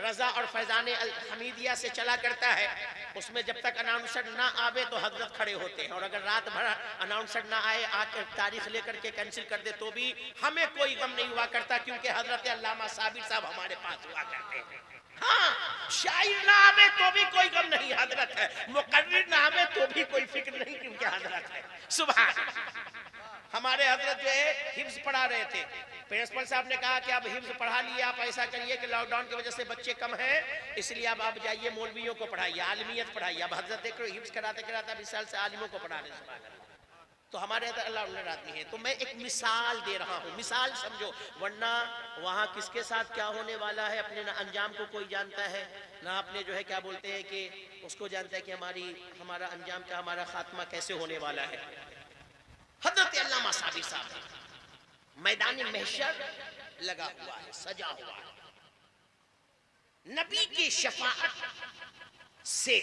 Speaker 2: رضا اور فیضان الحمیدیہ سے چلا کرتا ہے، اس میں جب تک اناؤنسر نہ آوے تو حضرت کھڑے ہوتے ہیں، اور اگر رات بھر اناؤنسر نہ آئے آ کر تاریخ لے کر کے کینسل کر دے تو بھی ہمیں کوئی غم نہیں ہوا کرتا، کیونکہ حضرت علامہ صابر صاحب ہمارے پاس ہوا کرتے ہیں۔ ہاں شاعر نہ آوے تو بھی کوئی غم نہیں، حضرت ہے، مقرر نہ آوے تو بھی کوئی فکر نہیں، کیونکہ حضرت ہے، سبحان اللہ۔ ہمارے حضرت جو ہے حفظ پڑھا رہے تھے، پرنسپل صاحب نے کہا کہ آپ حفظ پڑھا لیے، آپ ایسا کریے کہ لاک ڈاؤن کی وجہ سے بچے کم ہیں، اس لیے اب آپ جائیے مولویوں کو پڑھائیے، عالمیت پڑھائیے۔ اب حضرت دیکھ رہے حفظ کراتے کراتے اب اس سال سے عالموں کو پڑھا رہے ہیں، تو ہمارے حضرت اللہ علیہ آدمی ہیں۔ تو میں ایک مثال دے رہا ہوں، مثال سمجھو، ورنہ وہاں کس کے ساتھ کیا ہونے والا ہے اپنے نہ انجام کو کوئی جانتا ہے، نہ اپنے جو ہے کیا بولتے ہیں کہ اس کو جانتا ہے کہ ہمارا انجام کا ہمارا خاتمہ کیسے ہونے والا ہے۔ حضرت علامہ صابر صاحب میدان محشر لگا ہوا ہے، سجا ہوا ہے، نبی کی شفاعت سے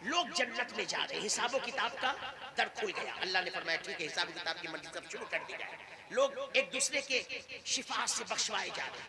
Speaker 2: لوگ جنت میں جا رہے ہیں، حساب و کتاب کا در کھل گیا، اللہ نے فرمایا ٹھیک ہے حساب و کتاب کی منزل سب شروع کر دی جائے، لوگ ایک دوسرے کے شفاعت سے بخشوائے جا رہے ہیں۔